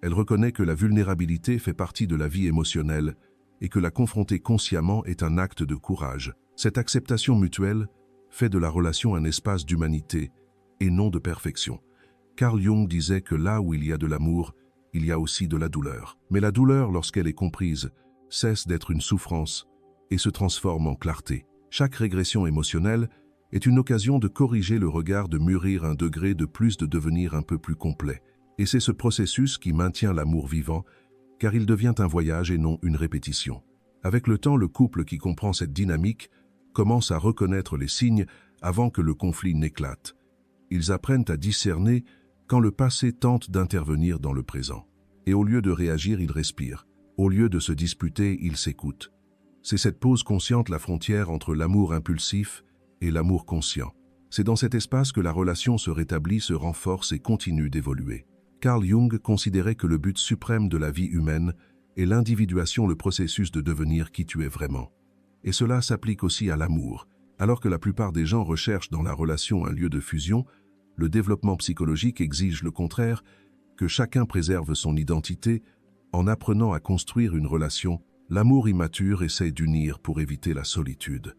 Elle reconnaît que la vulnérabilité fait partie de la vie émotionnelle et que la confronter consciemment est un acte de courage. Cette acceptation mutuelle fait de la relation un espace d'humanité et non de perfection. Carl Jung disait que là où il y a de l'amour, il y a aussi de la douleur. Mais la douleur, lorsqu'elle est comprise, cesse d'être une souffrance et se transforme en clarté. Chaque régression émotionnelle est une occasion de corriger le regard, de mûrir un degré de plus, de devenir un peu plus complet. Et c'est ce processus qui maintient l'amour vivant, car il devient un voyage et non une répétition. Avec le temps, le couple qui comprend cette dynamique commence à reconnaître les signes avant que le conflit n'éclate. Ils apprennent à discerner quand le passé tente d'intervenir dans le présent. Et au lieu de réagir, ils respirent. Au lieu de se disputer, ils s'écoutent. C'est cette pause consciente la frontière entre l'amour impulsif et l'amour conscient. C'est dans cet espace que la relation se rétablit, se renforce et continue d'évoluer. Carl Jung considérait que le but suprême de la vie humaine est l'individuation, le processus de devenir qui tu es vraiment. Et cela s'applique aussi à l'amour. Alors que la plupart des gens recherchent dans la relation un lieu de fusion, le développement psychologique exige le contraire, que chacun préserve son identité en apprenant à construire une relation. L'amour immature essaie d'unir pour éviter la solitude.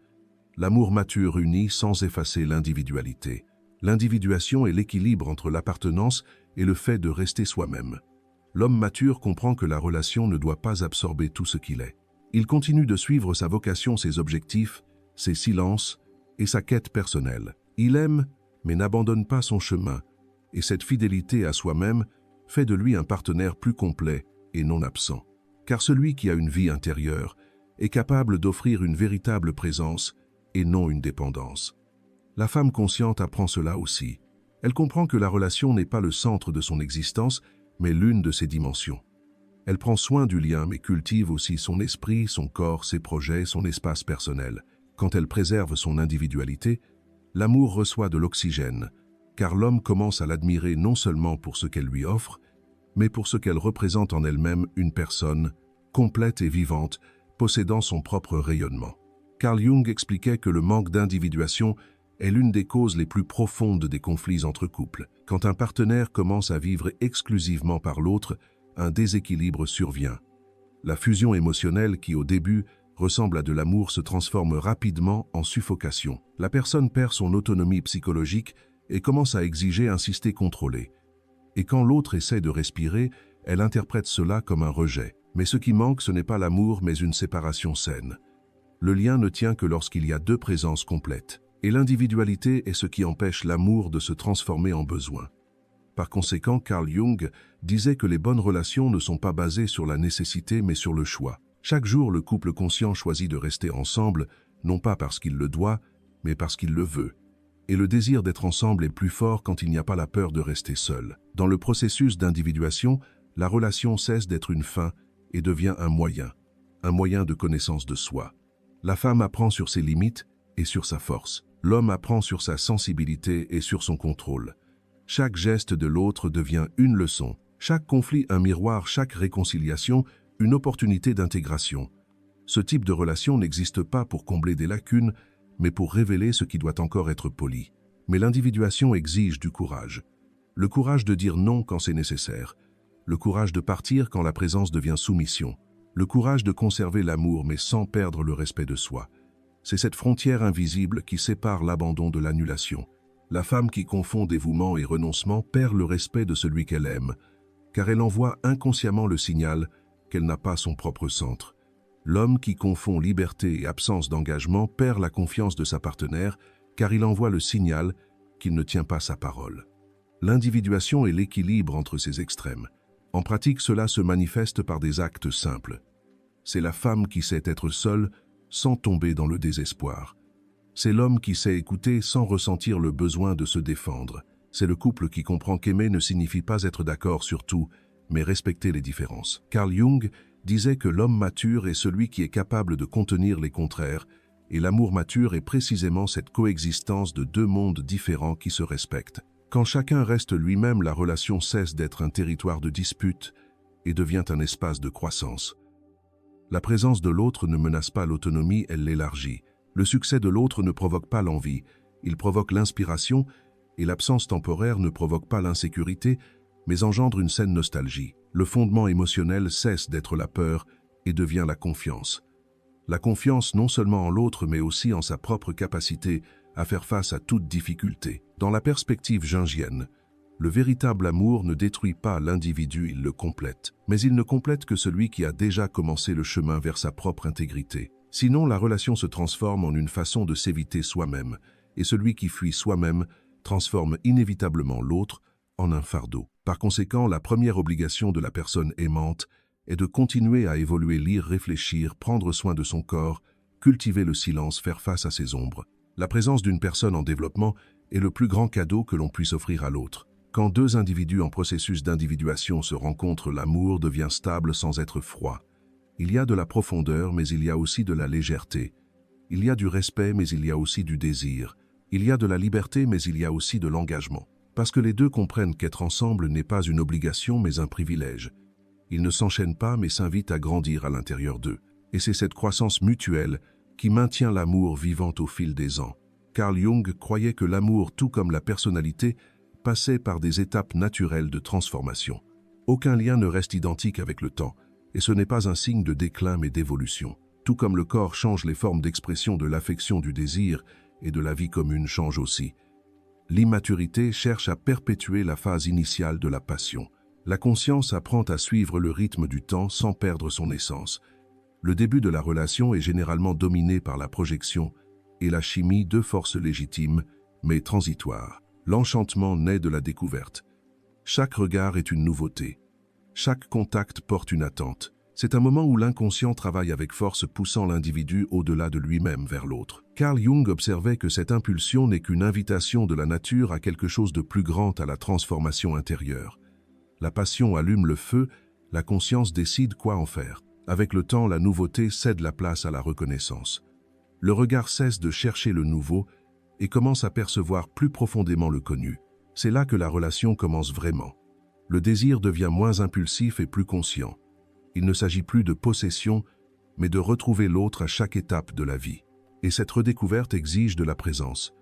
L'amour mature unit sans effacer l'individualité. L'individuation est l'équilibre entre l'appartenance et le fait de rester soi-même. L'homme mature comprend que la relation ne doit pas absorber tout ce qu'il est. Il continue de suivre sa vocation, ses objectifs, ses silences et sa quête personnelle. Il aime, mais n'abandonne pas son chemin, et cette fidélité à soi-même fait de lui un partenaire plus complet et non absent. Car celui qui a une vie intérieure est capable d'offrir une véritable présence et non une dépendance. La femme consciente apprend cela aussi. Elle comprend que la relation n'est pas le centre de son existence, mais l'une de ses dimensions. Elle prend soin du lien, mais cultive aussi son esprit, son corps, ses projets, son espace personnel. Quand elle préserve son individualité, l'amour reçoit de l'oxygène, car l'homme commence à l'admirer non seulement pour ce qu'elle lui offre, mais pour ce qu'elle représente en elle-même, une personne complète et vivante, possédant son propre rayonnement. Carl Jung expliquait que le manque d'individuation est l'une des causes les plus profondes des conflits entre couples. Quand un partenaire commence à vivre exclusivement par l'autre, un déséquilibre survient. La fusion émotionnelle qui, au début, ressemble à de l'amour se transforme rapidement en suffocation. La personne perd son autonomie psychologique et commence à exiger, insister, contrôler. Et quand l'autre essaie de respirer, elle interprète cela comme un rejet. Mais ce qui manque, ce n'est pas l'amour, mais une séparation saine. Le lien ne tient que lorsqu'il y a deux présences complètes. Et l'individualité est ce qui empêche l'amour de se transformer en besoin. Par conséquent, Carl Jung disait que les bonnes relations ne sont pas basées sur la nécessité mais sur le choix. Chaque jour, le couple conscient choisit de rester ensemble, non pas parce qu'il le doit, mais parce qu'il le veut. Et le désir d'être ensemble est plus fort quand il n'y a pas la peur de rester seul. Dans le processus d'individuation, la relation cesse d'être une fin et devient un moyen de connaissance de soi. La femme apprend sur ses limites et sur sa force. L'homme apprend sur sa sensibilité et sur son contrôle. Chaque geste de l'autre devient une leçon, chaque conflit un miroir, chaque réconciliation une opportunité d'intégration. Ce type de relation n'existe pas pour combler des lacunes, mais pour révéler ce qui doit encore être poli. Mais l'individuation exige du courage. Le courage de dire non quand c'est nécessaire. Le courage de partir quand la présence devient soumission. Le courage de conserver l'amour mais sans perdre le respect de soi. C'est cette frontière invisible qui sépare l'abandon de l'annulation. La femme qui confond dévouement et renoncement perd le respect de celui qu'elle aime, car elle envoie inconsciemment le signal qu'elle n'a pas son propre centre. L'homme qui confond liberté et absence d'engagement perd la confiance de sa partenaire, car il envoie le signal qu'il ne tient pas sa parole. L'individuation est l'équilibre entre ces extrêmes. En pratique, cela se manifeste par des actes simples. C'est la femme qui sait être seule sans tomber dans le désespoir. C'est l'homme qui sait écouter sans ressentir le besoin de se défendre. C'est le couple qui comprend qu'aimer ne signifie pas être d'accord sur tout, mais respecter les différences. Carl Jung disait que l'homme mature est celui qui est capable de contenir les contraires, et l'amour mature est précisément cette coexistence de deux mondes différents qui se respectent. Quand chacun reste lui-même, la relation cesse d'être un territoire de dispute et devient un espace de croissance. La présence de l'autre ne menace pas l'autonomie, elle l'élargit. Le succès de l'autre ne provoque pas l'envie, il provoque l'inspiration, et l'absence temporaire ne provoque pas l'insécurité, mais engendre une saine nostalgie. Le fondement émotionnel cesse d'être la peur et devient la confiance. La confiance non seulement en l'autre, mais aussi en sa propre capacité à faire face à toute difficulté. Dans la perspective jungienne, le véritable amour ne détruit pas l'individu, il le complète. Mais il ne complète que celui qui a déjà commencé le chemin vers sa propre intégrité. Sinon, la relation se transforme en une façon de s'éviter soi-même, et celui qui fuit soi-même transforme inévitablement l'autre en un fardeau. Par conséquent, la première obligation de la personne aimante est de continuer à évoluer, lire, réfléchir, prendre soin de son corps, cultiver le silence, faire face à ses ombres. La présence d'une personne en développement est le plus grand cadeau que l'on puisse offrir à l'autre. Quand deux individus en processus d'individuation se rencontrent, l'amour devient stable sans être froid. Il y a de la profondeur, mais il y a aussi de la légèreté. Il y a du respect, mais il y a aussi du désir. Il y a de la liberté, mais il y a aussi de l'engagement. Parce que les deux comprennent qu'être ensemble n'est pas une obligation, mais un privilège. Ils ne s'enchaînent pas, mais s'invitent à grandir à l'intérieur d'eux. Et c'est cette croissance mutuelle qui maintient l'amour vivant au fil des ans. Carl Jung croyait que l'amour, tout comme la personnalité, passait par des étapes naturelles de transformation. Aucun lien ne reste identique avec le temps, et ce n'est pas un signe de déclin mais d'évolution. Tout comme le corps change, les formes d'expression de l'affection, du désir et de la vie commune changent aussi. L'immaturité cherche à perpétuer la phase initiale de la passion. La conscience apprend à suivre le rythme du temps sans perdre son essence. Le début de la relation est généralement dominé par la projection et la chimie, deux forces légitimes, mais transitoires. L'enchantement naît de la découverte. Chaque regard est une nouveauté. Chaque contact porte une attente. C'est un moment où l'inconscient travaille avec force, poussant l'individu au-delà de lui-même vers l'autre. Carl Jung observait que cette impulsion n'est qu'une invitation de la nature à quelque chose de plus grand, à la transformation intérieure. La passion allume le feu, la conscience décide quoi en faire. Avec le temps, la nouveauté cède la place à la reconnaissance. Le regard cesse de chercher le nouveau et commence à percevoir plus profondément le connu. C'est là que la relation commence vraiment. Le désir devient moins impulsif et plus conscient. Il ne s'agit plus de possession, mais de retrouver l'autre à chaque étape de la vie. Et cette redécouverte exige de la présence.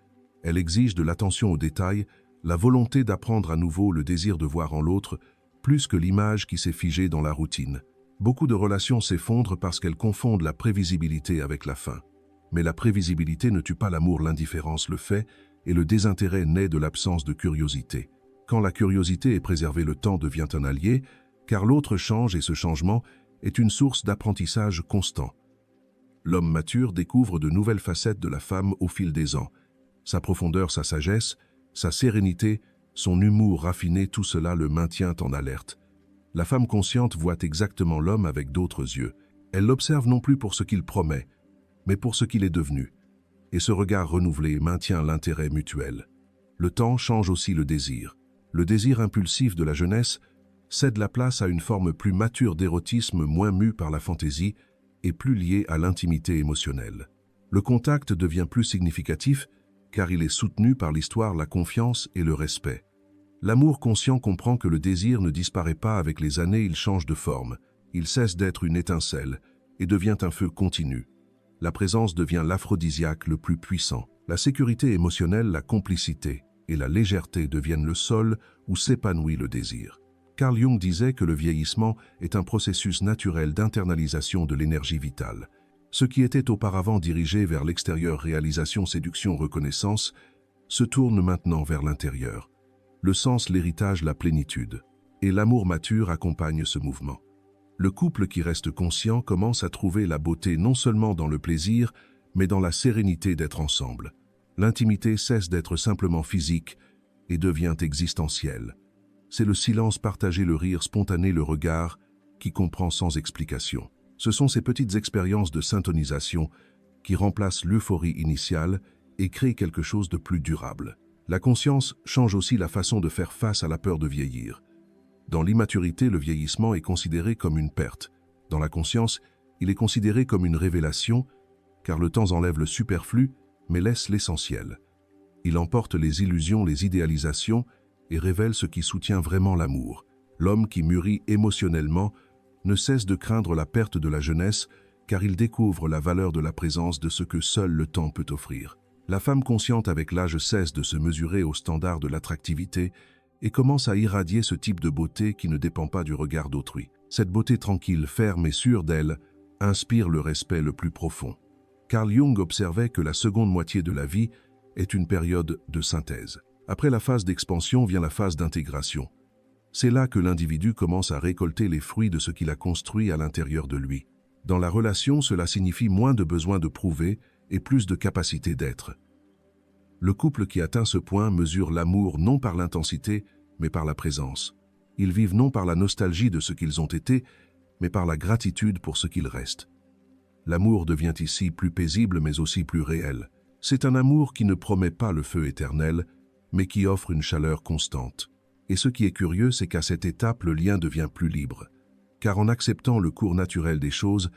Elle exige de l'attention aux détails, la volonté d'apprendre à nouveau, le désir de voir en l'autre, plus que l'image qui s'est figée dans la routine. Beaucoup de relations s'effondrent parce qu'elles confondent la prévisibilité avec la fin. Mais la prévisibilité ne tue pas l'amour, l'indifférence le fait, et le désintérêt naît de l'absence de curiosité. Quand la curiosité est préservée, le temps devient un allié, car l'autre change et ce changement est une source d'apprentissage constant. L'homme mature découvre de nouvelles facettes de la femme au fil des ans. Sa profondeur, sa sagesse, sa sérénité, son humour raffiné, tout cela le maintient en alerte. La femme consciente voit exactement l'homme avec d'autres yeux. Elle l'observe non plus pour ce qu'il promet, mais pour ce qu'il est devenu. Et ce regard renouvelé maintient l'intérêt mutuel. Le temps change aussi le désir. Le désir impulsif de la jeunesse cède la place à une forme plus mature d'érotisme moins mue par la fantaisie et plus liée à l'intimité émotionnelle. Le contact devient plus significatif car il est soutenu par l'histoire, la confiance et le respect. L'amour conscient comprend que le désir ne disparaît pas avec les années, il change de forme. Il cesse d'être une étincelle et devient un feu continu. La présence devient l'aphrodisiaque le plus puissant. La sécurité émotionnelle, la complicité et la légèreté deviennent le sol où s'épanouit le désir. Carl Jung disait que le vieillissement est un processus naturel d'internalisation de l'énergie vitale. Ce qui était auparavant dirigé vers l'extérieur, réalisation, séduction, reconnaissance, se tourne maintenant vers l'intérieur. Le sens, l'héritage, la plénitude. Et l'amour mature accompagne ce mouvement. Le couple qui reste conscient commence à trouver la beauté non seulement dans le plaisir, mais dans la sérénité d'être ensemble. L'intimité cesse d'être simplement physique et devient existentielle. C'est le silence partagé, le rire spontané, le regard qui comprend sans explication. Ce sont ces petites expériences de syntonisation qui remplacent l'euphorie initiale et créent quelque chose de plus durable. La conscience change aussi la façon de faire face à la peur de vieillir. Dans l'immaturité, le vieillissement est considéré comme une perte. Dans la conscience, il est considéré comme une révélation, car le temps enlève le superflu, mais laisse l'essentiel. Il emporte les illusions, les idéalisations, et révèle ce qui soutient vraiment l'amour. L'homme qui mûrit émotionnellement ne cesse de craindre la perte de la jeunesse, car il découvre la valeur de la présence de ce que seul le temps peut offrir. La femme consciente avec l'âge cesse de se mesurer au standard de l'attractivité et commence à irradier ce type de beauté qui ne dépend pas du regard d'autrui. Cette beauté tranquille, ferme et sûre d'elle inspire le respect le plus profond. Carl Jung observait que la seconde moitié de la vie est une période de synthèse. Après la phase d'expansion vient la phase d'intégration. C'est là que l'individu commence à récolter les fruits de ce qu'il a construit à l'intérieur de lui. Dans la relation, cela signifie moins de besoin de prouver et plus de capacité d'être. Le couple qui atteint ce point mesure l'amour non par l'intensité, mais par la présence. Ils vivent non par la nostalgie de ce qu'ils ont été, mais par la gratitude pour ce qu'ils restent. L'amour devient ici plus paisible, mais aussi plus réel. C'est un amour qui ne promet pas le feu éternel, mais qui offre une chaleur constante. Et ce qui est curieux, c'est qu'à cette étape, le lien devient plus libre. Car en acceptant le cours naturel des choses,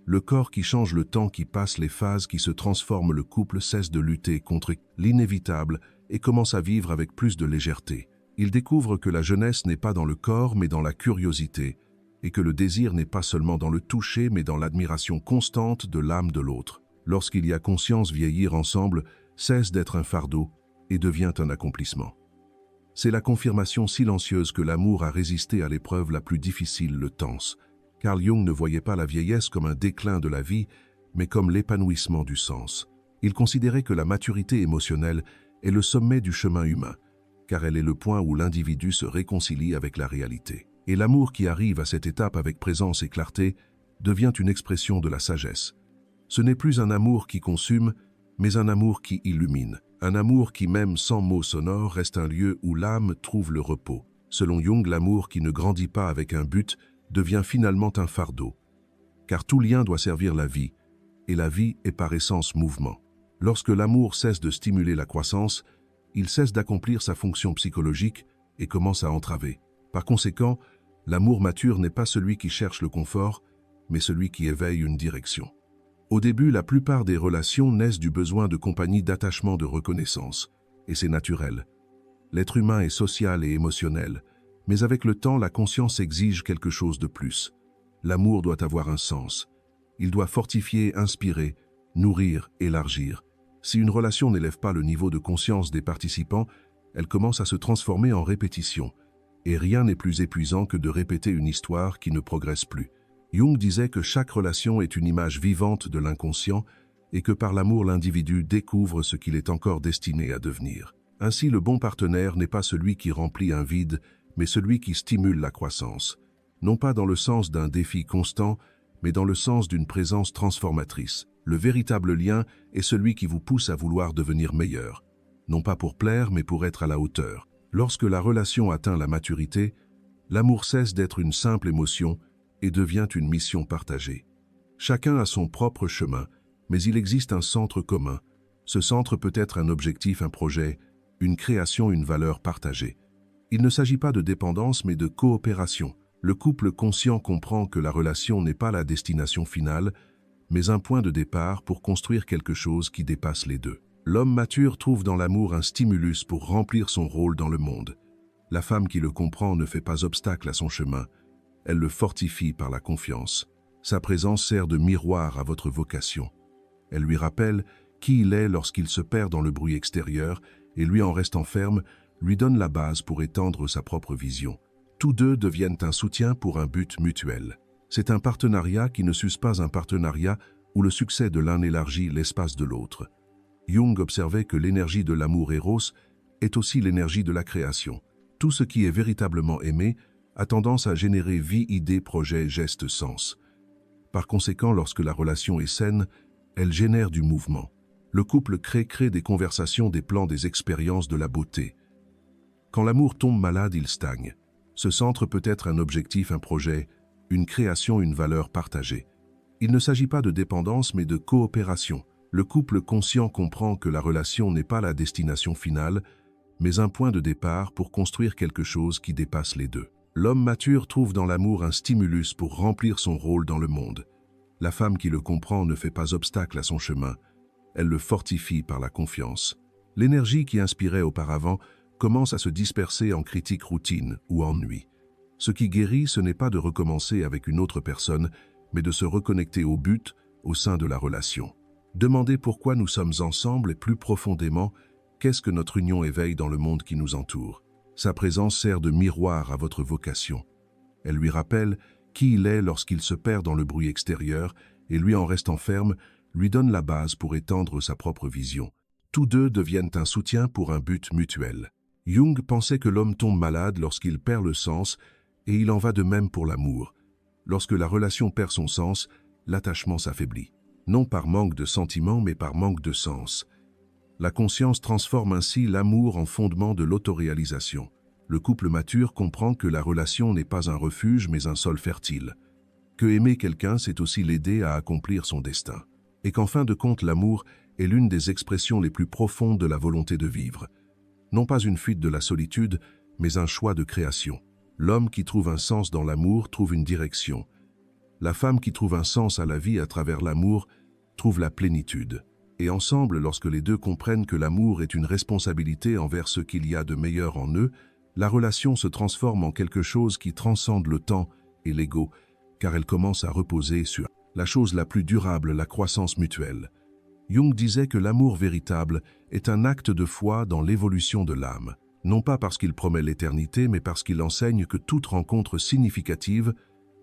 le corps qui change, le temps qui passe, les phases qui se transforment, le couple cesse de lutter contre l'inévitable et commence à vivre avec plus de légèreté. Il découvre que la jeunesse n'est pas dans le corps, mais dans la curiosité, et que le désir n'est pas seulement dans le toucher, mais dans l'admiration constante de l'âme de l'autre. Lorsqu'il y a conscience, vieillir ensemble cesse d'être un fardeau et devient un accomplissement. C'est la confirmation silencieuse que l'amour a résisté à l'épreuve la plus difficile, le tense. Carl Jung ne voyait pas la vieillesse comme un déclin de la vie, mais comme l'épanouissement du sens. Il considérait que la maturité émotionnelle est le sommet du chemin humain, car elle est le point où l'individu se réconcilie avec la réalité. Et l'amour qui arrive à cette étape avec présence et clarté devient une expression de la sagesse. Ce n'est plus un amour qui consume, mais un amour qui illumine. Un amour qui, même sans mots sonores, reste un lieu où l'âme trouve le repos. Selon Jung, l'amour qui ne grandit pas avec un but devient finalement un fardeau. Car tout lien doit servir la vie, et la vie est par essence mouvement. Lorsque l'amour cesse de stimuler la croissance, il cesse d'accomplir sa fonction psychologique et commence à entraver. Par conséquent, l'amour mature n'est pas celui qui cherche le confort, mais celui qui éveille une direction. Au début, la plupart des relations naissent du besoin de compagnie, d'attachement, de reconnaissance. Et c'est naturel. L'être humain est social et émotionnel, mais avec le temps, la conscience exige quelque chose de plus. L'amour doit avoir un sens. Il doit fortifier, inspirer, nourrir, élargir. Si une relation n'élève pas le niveau de conscience des participants, elle commence à se transformer en répétition. Et rien n'est plus épuisant que de répéter une histoire qui ne progresse plus. Jung disait que chaque relation est une image vivante de l'inconscient, et que par l'amour l'individu découvre ce qu'il est encore destiné à devenir. Ainsi, le bon partenaire n'est pas celui qui remplit un vide, mais celui qui stimule la croissance. Non pas dans le sens d'un défi constant, mais dans le sens d'une présence transformatrice. Le véritable lien est celui qui vous pousse à vouloir devenir meilleur. Non pas pour plaire, mais pour être à la hauteur. Lorsque la relation atteint la maturité, l'amour cesse d'être une simple émotion et devient une mission partagée. Chacun a son propre chemin, mais il existe un centre commun. Ce centre peut être un objectif, un projet, une création, une valeur partagée. Il ne s'agit pas de dépendance, mais de coopération. Le couple conscient comprend que la relation n'est pas la destination finale, mais un point de départ pour construire quelque chose qui dépasse les deux. L'homme mature trouve dans l'amour un stimulus pour remplir son rôle dans le monde. La femme qui le comprend ne fait pas obstacle à son chemin, elle le fortifie par la confiance. Sa présence sert de miroir à votre vocation. Elle lui rappelle qui il est lorsqu'il se perd dans le bruit extérieur et lui, en restant ferme, lui donne la base pour étendre sa propre vision. Tous deux deviennent un soutien pour un but mutuel. C'est un partenariat qui ne s'use pas, un partenariat où le succès de l'un élargit l'espace de l'autre. Jung observait que l'énergie de l'amour Eros est aussi l'énergie de la création. Tout ce qui est véritablement aimé a tendance à générer vie, idées, projets, gestes, sens. Par conséquent, lorsque la relation est saine, elle génère du mouvement. Le couple crée des conversations, des plans, des expériences, de la beauté. Quand l'amour tombe malade, il stagne. Ce centre peut être un objectif, un projet, une création, une valeur partagée. Il ne s'agit pas de dépendance, mais de coopération. Le couple conscient comprend que la relation n'est pas la destination finale, mais un point de départ pour construire quelque chose qui dépasse les deux. L'homme mature trouve dans l'amour un stimulus pour remplir son rôle dans le monde. La femme qui le comprend ne fait pas obstacle à son chemin, elle le fortifie par la confiance. L'énergie qui inspirait auparavant commence à se disperser en critiques routines ou ennui. Ce qui guérit, ce n'est pas de recommencer avec une autre personne, mais de se reconnecter au but, au sein de la relation. Demandez pourquoi nous sommes ensemble et plus profondément, qu'est-ce que notre union éveille dans le monde qui nous entoure. Sa présence sert de miroir à votre vocation. Elle lui rappelle qui il est lorsqu'il se perd dans le bruit extérieur et lui, en restant ferme, lui donne la base pour étendre sa propre vision. Tous deux deviennent un soutien pour un but mutuel. Jung pensait que l'homme tombe malade lorsqu'il perd le sens, et il en va de même pour l'amour. Lorsque la relation perd son sens, l'attachement s'affaiblit. Non par manque de sentiments, mais par manque de sens. La conscience transforme ainsi l'amour en fondement de l'autoréalisation. Le couple mature comprend que la relation n'est pas un refuge, mais un sol fertile. Que aimer quelqu'un, c'est aussi l'aider à accomplir son destin. Et qu'en fin de compte, l'amour est l'une des expressions les plus profondes de la volonté de vivre. Non pas une fuite de la solitude, mais un choix de création. L'homme qui trouve un sens dans l'amour trouve une direction. La femme qui trouve un sens à la vie à travers l'amour trouve la plénitude. Et ensemble, lorsque les deux comprennent que l'amour est une responsabilité envers ce qu'il y a de meilleur en eux, la relation se transforme en quelque chose qui transcende le temps et l'ego, car elle commence à reposer sur la chose la plus durable, la croissance mutuelle. Jung disait que l'amour véritable est un acte de foi dans l'évolution de l'âme, non pas parce qu'il promet l'éternité, mais parce qu'il enseigne que toute rencontre significative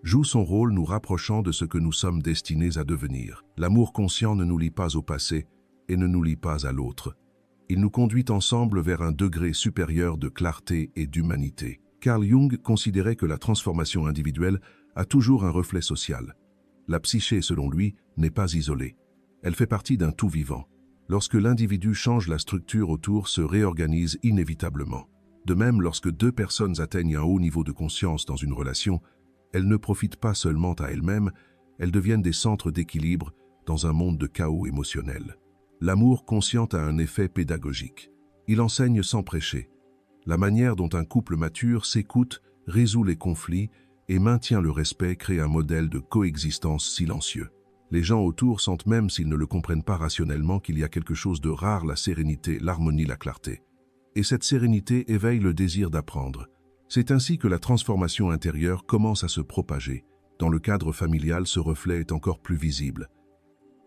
joue son rôle nous rapprochant de ce que nous sommes destinés à devenir. L'amour conscient ne nous lie pas au passé et ne nous lie pas à l'autre. Il nous conduit ensemble vers un degré supérieur de clarté et d'humanité. Carl Jung considérait que la transformation individuelle a toujours un reflet social. La psyché, selon lui, n'est pas isolée. Elle fait partie d'un tout vivant. Lorsque l'individu change, la structure autour se réorganise inévitablement. De même, lorsque deux personnes atteignent un haut niveau de conscience dans une relation, elles ne profitent pas seulement à elles-mêmes, elles deviennent des centres d'équilibre dans un monde de chaos émotionnel. L'amour conscient a un effet pédagogique. Il enseigne sans prêcher. La manière dont un couple mature s'écoute, résout les conflits et maintient le respect crée un modèle de coexistence silencieux. Les gens autour sentent, même s'ils ne le comprennent pas rationnellement, qu'il y a quelque chose de rare, la sérénité, l'harmonie, la clarté. Et cette sérénité éveille le désir d'apprendre. C'est ainsi que la transformation intérieure commence à se propager. Dans le cadre familial, ce reflet est encore plus visible.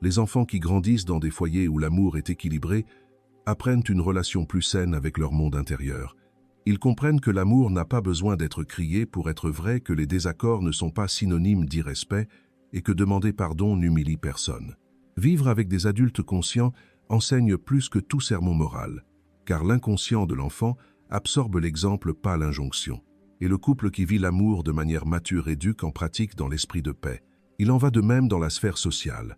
Les enfants qui grandissent dans des foyers où l'amour est équilibré apprennent une relation plus saine avec leur monde intérieur. Ils comprennent que l'amour n'a pas besoin d'être crié pour être vrai, que les désaccords ne sont pas synonymes d'irrespect et que demander pardon n'humilie personne. Vivre avec des adultes conscients enseigne plus que tout sermon moral, car l'inconscient de l'enfant absorbe l'exemple, pas l'injonction. Et le couple qui vit l'amour de manière mature éduque en pratique dans l'esprit de paix. Il en va de même dans la sphère sociale.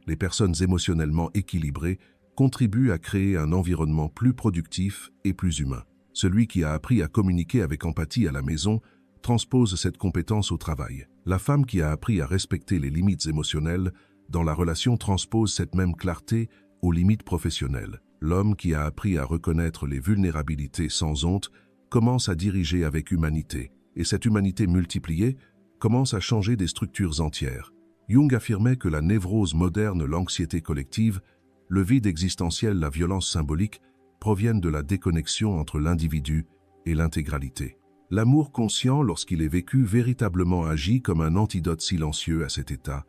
Les personnes émotionnellement équilibrées contribuent à créer un environnement plus productif et plus humain. Celui qui a appris à communiquer avec empathie à la maison transpose cette compétence au travail. La femme qui a appris à respecter les limites émotionnelles dans la relation transpose cette même clarté aux limites professionnelles. L'homme qui a appris à reconnaître les vulnérabilités sans honte commence à diriger avec humanité, et cette humanité multipliée commence à changer des structures entières. Jung affirmait que la névrose moderne, l'anxiété collective, le vide existentiel, la violence symbolique, proviennent de la déconnexion entre l'individu et l'intégralité. L'amour conscient, lorsqu'il est vécu, véritablement agit comme un antidote silencieux à cet état,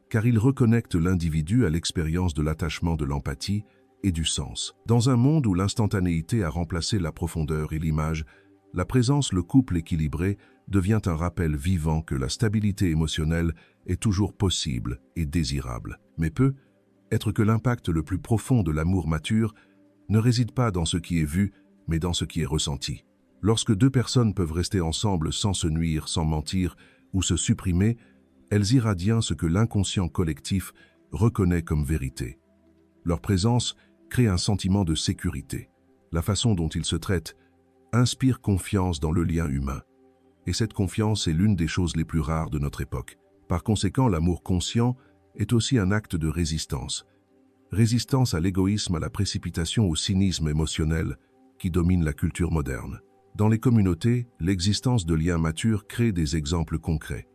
car il reconnecte l'individu à l'expérience de l'attachement, de l'empathie et du sens. Dans un monde où l'instantanéité a remplacé la profondeur et l'image, la présence, le couple équilibré, devient un rappel vivant que la stabilité émotionnelle est toujours possible et désirable. Mais peut être que l'impact le plus profond de l'amour mature ne réside pas dans ce qui est vu, mais dans ce qui est ressenti. Lorsque deux personnes peuvent rester ensemble sans se nuire, sans mentir ou se supprimer, elles irradient ce que l'inconscient collectif reconnaît comme vérité. Leur présence crée un sentiment de sécurité. La façon dont ils se traitent inspire confiance dans le lien humain. Et cette confiance est l'une des choses les plus rares de notre époque. Par conséquent, l'amour conscient est aussi un acte de résistance. Résistance à l'égoïsme, à la précipitation, au cynisme émotionnel qui domine la culture moderne. Dans les communautés, l'existence de liens matures crée des exemples concrets.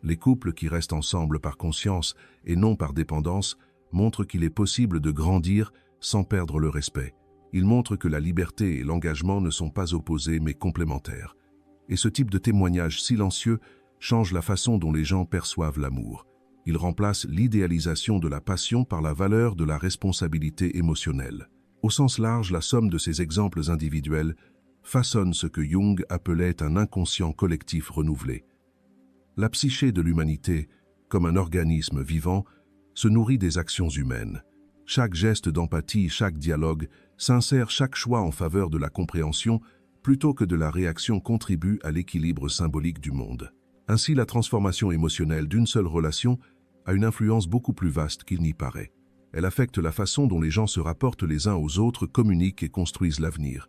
Les couples qui restent ensemble par conscience et non par dépendance montrent qu'il est possible de grandir sans perdre le respect. Ils montrent que la liberté et l'engagement ne sont pas opposés mais complémentaires. Et ce type de témoignage silencieux change la façon dont les gens perçoivent l'amour. Il remplace l'idéalisation de la passion par la valeur de la responsabilité émotionnelle. Au sens large, la somme de ces exemples individuels façonne ce que Jung appelait un inconscient collectif renouvelé. La psyché de l'humanité, comme un organisme vivant, se nourrit des actions humaines. Chaque geste d'empathie, chaque dialogue, sincère, chaque choix en faveur de la compréhension, plutôt que de la réaction, contribue à l'équilibre symbolique du monde. Ainsi, la transformation émotionnelle d'une seule relation a une influence beaucoup plus vaste qu'il n'y paraît. Elle affecte la façon dont les gens se rapportent les uns aux autres, communiquent et construisent l'avenir.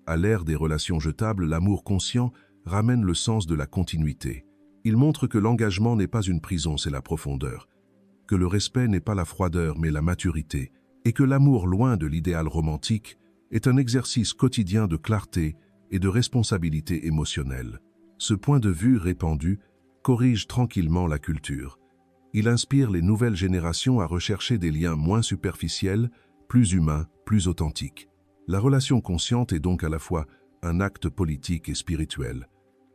À l'ère des relations jetables, l'amour conscient ramène le sens de la continuité. Il montre que l'engagement n'est pas une prison, c'est la profondeur, que le respect n'est pas la froideur, mais la maturité, et que l'amour, loin de l'idéal romantique, est un exercice quotidien de clarté et de responsabilité émotionnelle. Ce point de vue répandu corrige tranquillement la culture. Il inspire les nouvelles générations à rechercher des liens moins superficiels, plus humains, plus authentiques. La relation consciente est donc à la fois un acte politique et spirituel.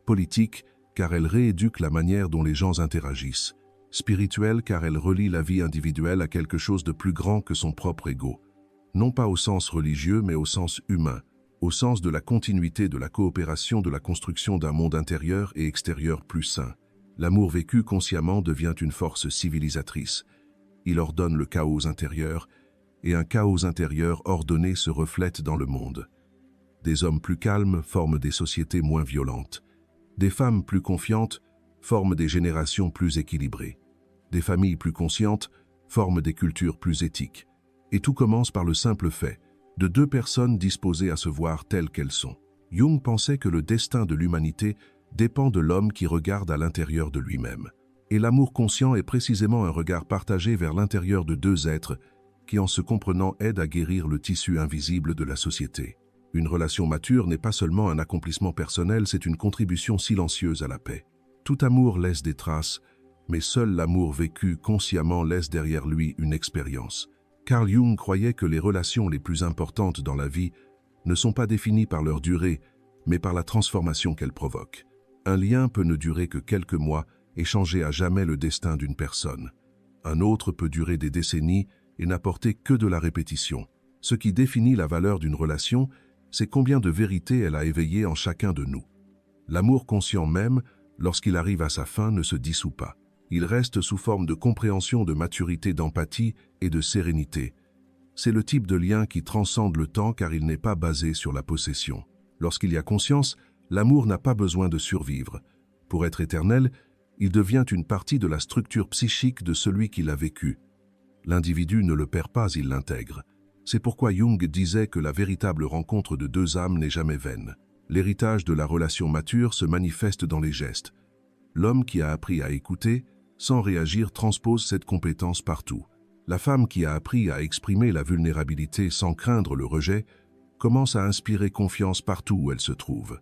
Politique, car elle rééduque la manière dont les gens interagissent. Spirituelle, car elle relie la vie individuelle à quelque chose de plus grand que son propre ego. Non pas au sens religieux, mais au sens humain, au sens de la continuité, de la coopération, de la construction d'un monde intérieur et extérieur plus sain. L'amour vécu consciemment devient une force civilisatrice. Il ordonne le chaos intérieur, et un chaos intérieur ordonné se reflète dans le monde. Des hommes plus calmes forment des sociétés moins violentes. Des femmes plus confiantes forment des générations plus équilibrées. Des familles plus conscientes forment des cultures plus éthiques. Et tout commence par le simple fait de deux personnes disposées à se voir telles qu'elles sont. Jung pensait que le destin de l'humanité dépend de l'homme qui regarde à l'intérieur de lui-même. Et l'amour conscient est précisément un regard partagé vers l'intérieur de deux êtres qui, en se comprenant, aident à guérir le tissu invisible de la société. Une relation mature n'est pas seulement un accomplissement personnel, c'est une contribution silencieuse à la paix. Tout amour laisse des traces, mais seul l'amour vécu consciemment laisse derrière lui une expérience. Carl Jung croyait que les relations les plus importantes dans la vie ne sont pas définies par leur durée, mais par la transformation qu'elles provoquent. Un lien peut ne durer que quelques mois et changer à jamais le destin d'une personne. Un autre peut durer des décennies et n'apporter que de la répétition. Ce qui définit la valeur d'une relation, c'est combien de vérité elle a éveillé en chacun de nous. L'amour conscient même, lorsqu'il arrive à sa fin, ne se dissout pas. Il reste sous forme de compréhension, de maturité, d'empathie et de sérénité. C'est le type de lien qui transcende le temps car il n'est pas basé sur la possession. Lorsqu'il y a conscience, l'amour n'a pas besoin de survivre. Pour être éternel, il devient une partie de la structure psychique de celui qui l'a vécu. L'individu ne le perd pas, il l'intègre. C'est pourquoi Jung disait que la véritable rencontre de deux âmes n'est jamais vaine. L'héritage de la relation mature se manifeste dans les gestes. L'homme qui a appris à écouter, sans réagir, transpose cette compétence partout. La femme qui a appris à exprimer la vulnérabilité sans craindre le rejet, commence à inspirer confiance partout où elle se trouve.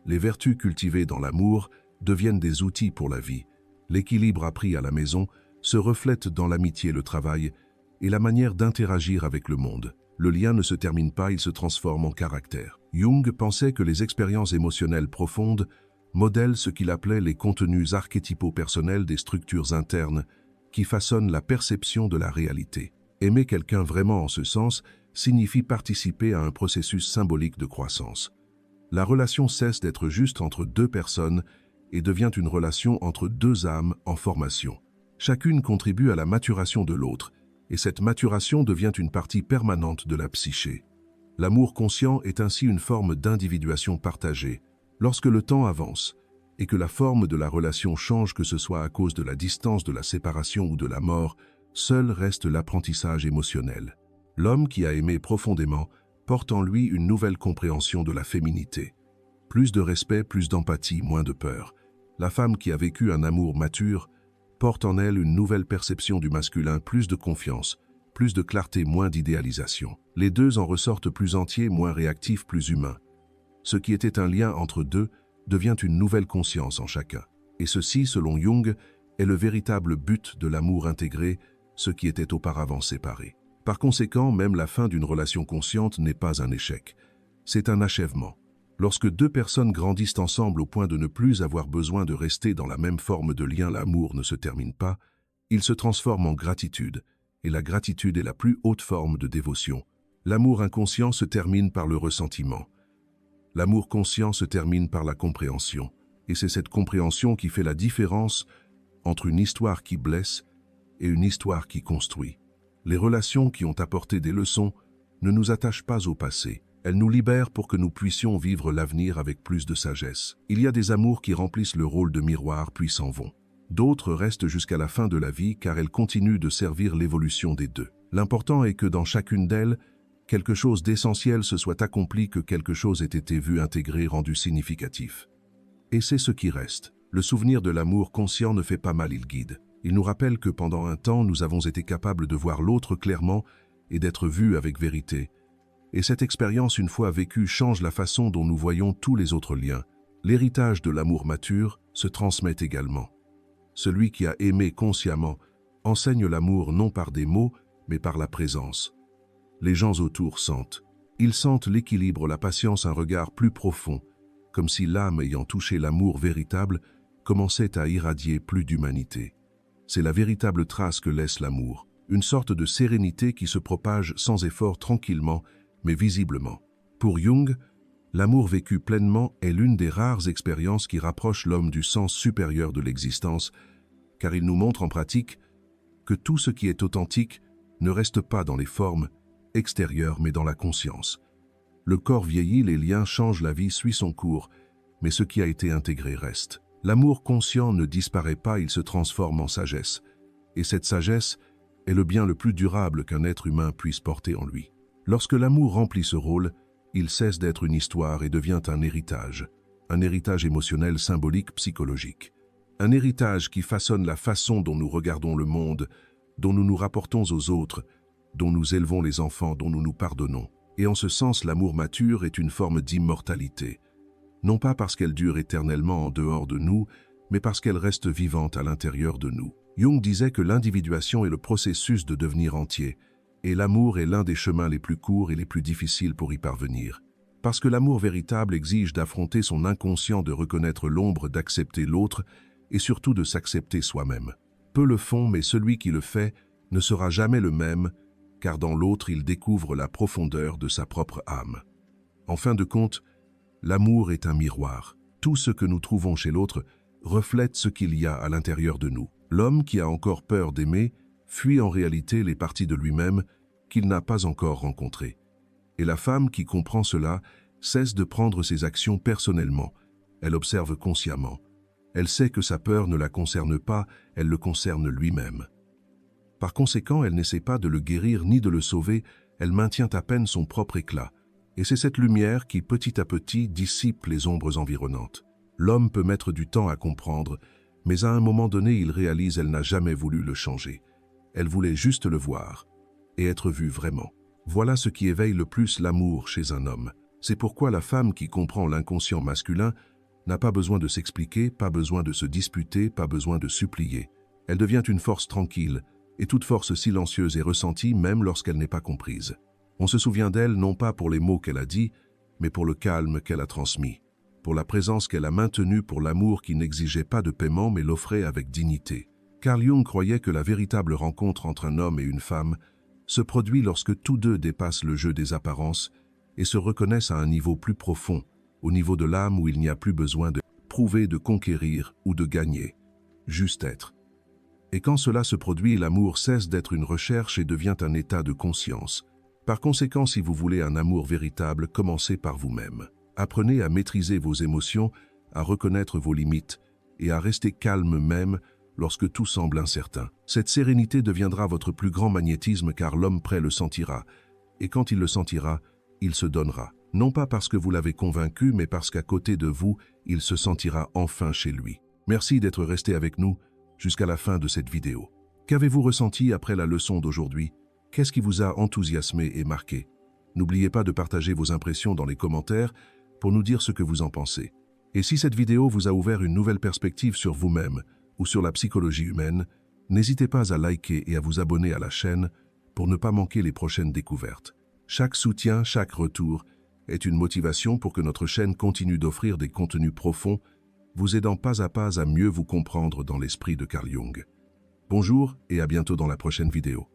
Les vertus cultivées dans l'amour deviennent des outils pour la vie. L'équilibre appris à la maison se reflète dans l'amitié, le travail et la manière d'interagir avec le monde. Le lien ne se termine pas, il se transforme en caractère. Jung pensait que les expériences émotionnelles profondes modèlent ce qu'il appelait les contenus archétypaux personnels des structures internes qui façonnent la perception de la réalité. Aimer quelqu'un vraiment en ce sens signifie participer à un processus symbolique de croissance. La relation cesse d'être juste entre deux personnes et devient une relation entre deux âmes en formation. Chacune contribue à la maturation de l'autre, et cette maturation devient une partie permanente de la psyché. L'amour conscient est ainsi une forme d'individuation partagée. Lorsque le temps avance et que la forme de la relation change, que ce soit à cause de la distance, de la séparation ou de la mort, seul reste l'apprentissage émotionnel. L'homme qui a aimé profondément porte en lui une nouvelle compréhension de la féminité. Plus de respect, plus d'empathie, moins de peur. La femme qui a vécu un amour mature porte en elle une nouvelle perception du masculin, plus de confiance, plus de clarté, moins d'idéalisation. Les deux en ressortent plus entiers, moins réactifs, plus humains. Ce qui était un lien entre deux devient une nouvelle conscience en chacun. Et ceci, selon Jung, est le véritable but de l'amour intégré, ce qui était auparavant séparé. Par conséquent, même la fin d'une relation consciente n'est pas un échec. C'est un achèvement. Lorsque deux personnes grandissent ensemble au point de ne plus avoir besoin de rester dans la même forme de lien, l'amour ne se termine pas, il se transforme en gratitude, et la gratitude est la plus haute forme de dévotion. L'amour inconscient se termine par le ressentiment. L'amour conscient se termine par la compréhension, et c'est cette compréhension qui fait la différence entre une histoire qui blesse et une histoire qui construit. Les relations qui ont apporté des leçons ne nous attachent pas au passé. Elles nous libèrent pour que nous puissions vivre l'avenir avec plus de sagesse. Il y a des amours qui remplissent le rôle de miroir puis s'en vont. D'autres restent jusqu'à la fin de la vie car elles continuent de servir l'évolution des deux. L'important est que dans chacune d'elles, quelque chose d'essentiel se soit accompli, que quelque chose ait été vu, intégré, rendu significatif. Et c'est ce qui reste. Le souvenir de l'amour conscient ne fait pas mal, il guide. Il nous rappelle que pendant un temps, nous avons été capables de voir l'autre clairement et d'être vus avec vérité. Et cette expérience, une fois vécue, change la façon dont nous voyons tous les autres liens. L'héritage de l'amour mature se transmet également. Celui qui a aimé consciemment enseigne l'amour non par des mots, mais par la présence. Les gens autour sentent. Ils sentent l'équilibre, la patience, un regard plus profond, comme si l'âme ayant touché l'amour véritable commençait à irradier plus d'humanité. C'est la véritable trace que laisse l'amour, une sorte de sérénité qui se propage sans effort, tranquillement, mais visiblement. Pour Jung, l'amour vécu pleinement est l'une des rares expériences qui rapproche l'homme du sens supérieur de l'existence, car il nous montre en pratique que tout ce qui est authentique ne reste pas dans les formes extérieures mais dans la conscience. Le corps vieillit, les liens changent, la vie suit son cours, mais ce qui a été intégré reste. L'amour conscient ne disparaît pas, il se transforme en sagesse, et cette sagesse est le bien le plus durable qu'un être humain puisse porter en lui. Lorsque l'amour remplit ce rôle, il cesse d'être une histoire et devient un héritage émotionnel, symbolique, psychologique. Un héritage qui façonne la façon dont nous regardons le monde, dont nous nous rapportons aux autres, dont nous élevons les enfants, dont nous nous pardonnons. Et en ce sens, l'amour mature est une forme d'immortalité. Non pas parce qu'elle dure éternellement en dehors de nous, mais parce qu'elle reste vivante à l'intérieur de nous. Jung disait que l'individuation est le processus de devenir entier, et l'amour est l'un des chemins les plus courts et les plus difficiles pour y parvenir. Parce que l'amour véritable exige d'affronter son inconscient, de reconnaître l'ombre, d'accepter l'autre, et surtout de s'accepter soi-même. Peu le font, mais celui qui le fait ne sera jamais le même, car dans l'autre il découvre la profondeur de sa propre âme. En fin de compte, l'amour est un miroir. Tout ce que nous trouvons chez l'autre reflète ce qu'il y a à l'intérieur de nous. L'homme qui a encore peur d'aimer fuit en réalité les parties de lui-même qu'il n'a pas encore rencontrées. Et la femme qui comprend cela cesse de prendre ses actions personnellement. Elle observe consciemment. Elle sait que sa peur ne la concerne pas, elle le concerne lui-même. Par conséquent, elle n'essaie pas de le guérir ni de le sauver, elle maintient à peine son propre éclat. Et c'est cette lumière qui, petit à petit, dissipe les ombres environnantes. L'homme peut mettre du temps à comprendre, mais à un moment donné, il réalise qu'elle n'a jamais voulu le changer. Elle voulait juste le voir et être vue vraiment. Voilà ce qui éveille le plus l'amour chez un homme. C'est pourquoi la femme qui comprend l'inconscient masculin n'a pas besoin de s'expliquer, pas besoin de se disputer, pas besoin de supplier. Elle devient une force tranquille, et toute force silencieuse est ressentie même lorsqu'elle n'est pas comprise. On se souvient d'elle non pas pour les mots qu'elle a dits, mais pour le calme qu'elle a transmis, pour la présence qu'elle a maintenue, pour l'amour qui n'exigeait pas de paiement mais l'offrait avec dignité. Carl Jung croyait que la véritable rencontre entre un homme et une femme se produit lorsque tous deux dépassent le jeu des apparences et se reconnaissent à un niveau plus profond, au niveau de l'âme où il n'y a plus besoin de prouver, de conquérir ou de gagner, juste être. Et quand cela se produit, l'amour cesse d'être une recherche et devient un état de conscience. Par conséquent, si vous voulez un amour véritable, commencez par vous-même. Apprenez à maîtriser vos émotions, à reconnaître vos limites et à rester calme même lorsque tout semble incertain. Cette sérénité deviendra votre plus grand magnétisme car l'homme prêt le sentira. Et quand il le sentira, il se donnera. Non pas parce que vous l'avez convaincu, mais parce qu'à côté de vous, il se sentira enfin chez lui. Merci d'être resté avec nous jusqu'à la fin de cette vidéo. Qu'avez-vous ressenti après la leçon d'aujourd'hui? Qu'est-ce qui vous a enthousiasmé et marqué? N'oubliez pas de partager vos impressions dans les commentaires pour nous dire ce que vous en pensez. Et si cette vidéo vous a ouvert une nouvelle perspective sur vous-même ou sur la psychologie humaine, n'hésitez pas à liker et à vous abonner à la chaîne pour ne pas manquer les prochaines découvertes. Chaque soutien, chaque retour est une motivation pour que notre chaîne continue d'offrir des contenus profonds, vous aidant pas à mieux vous comprendre dans l'esprit de Carl Jung. Bonjour et à bientôt dans la prochaine vidéo.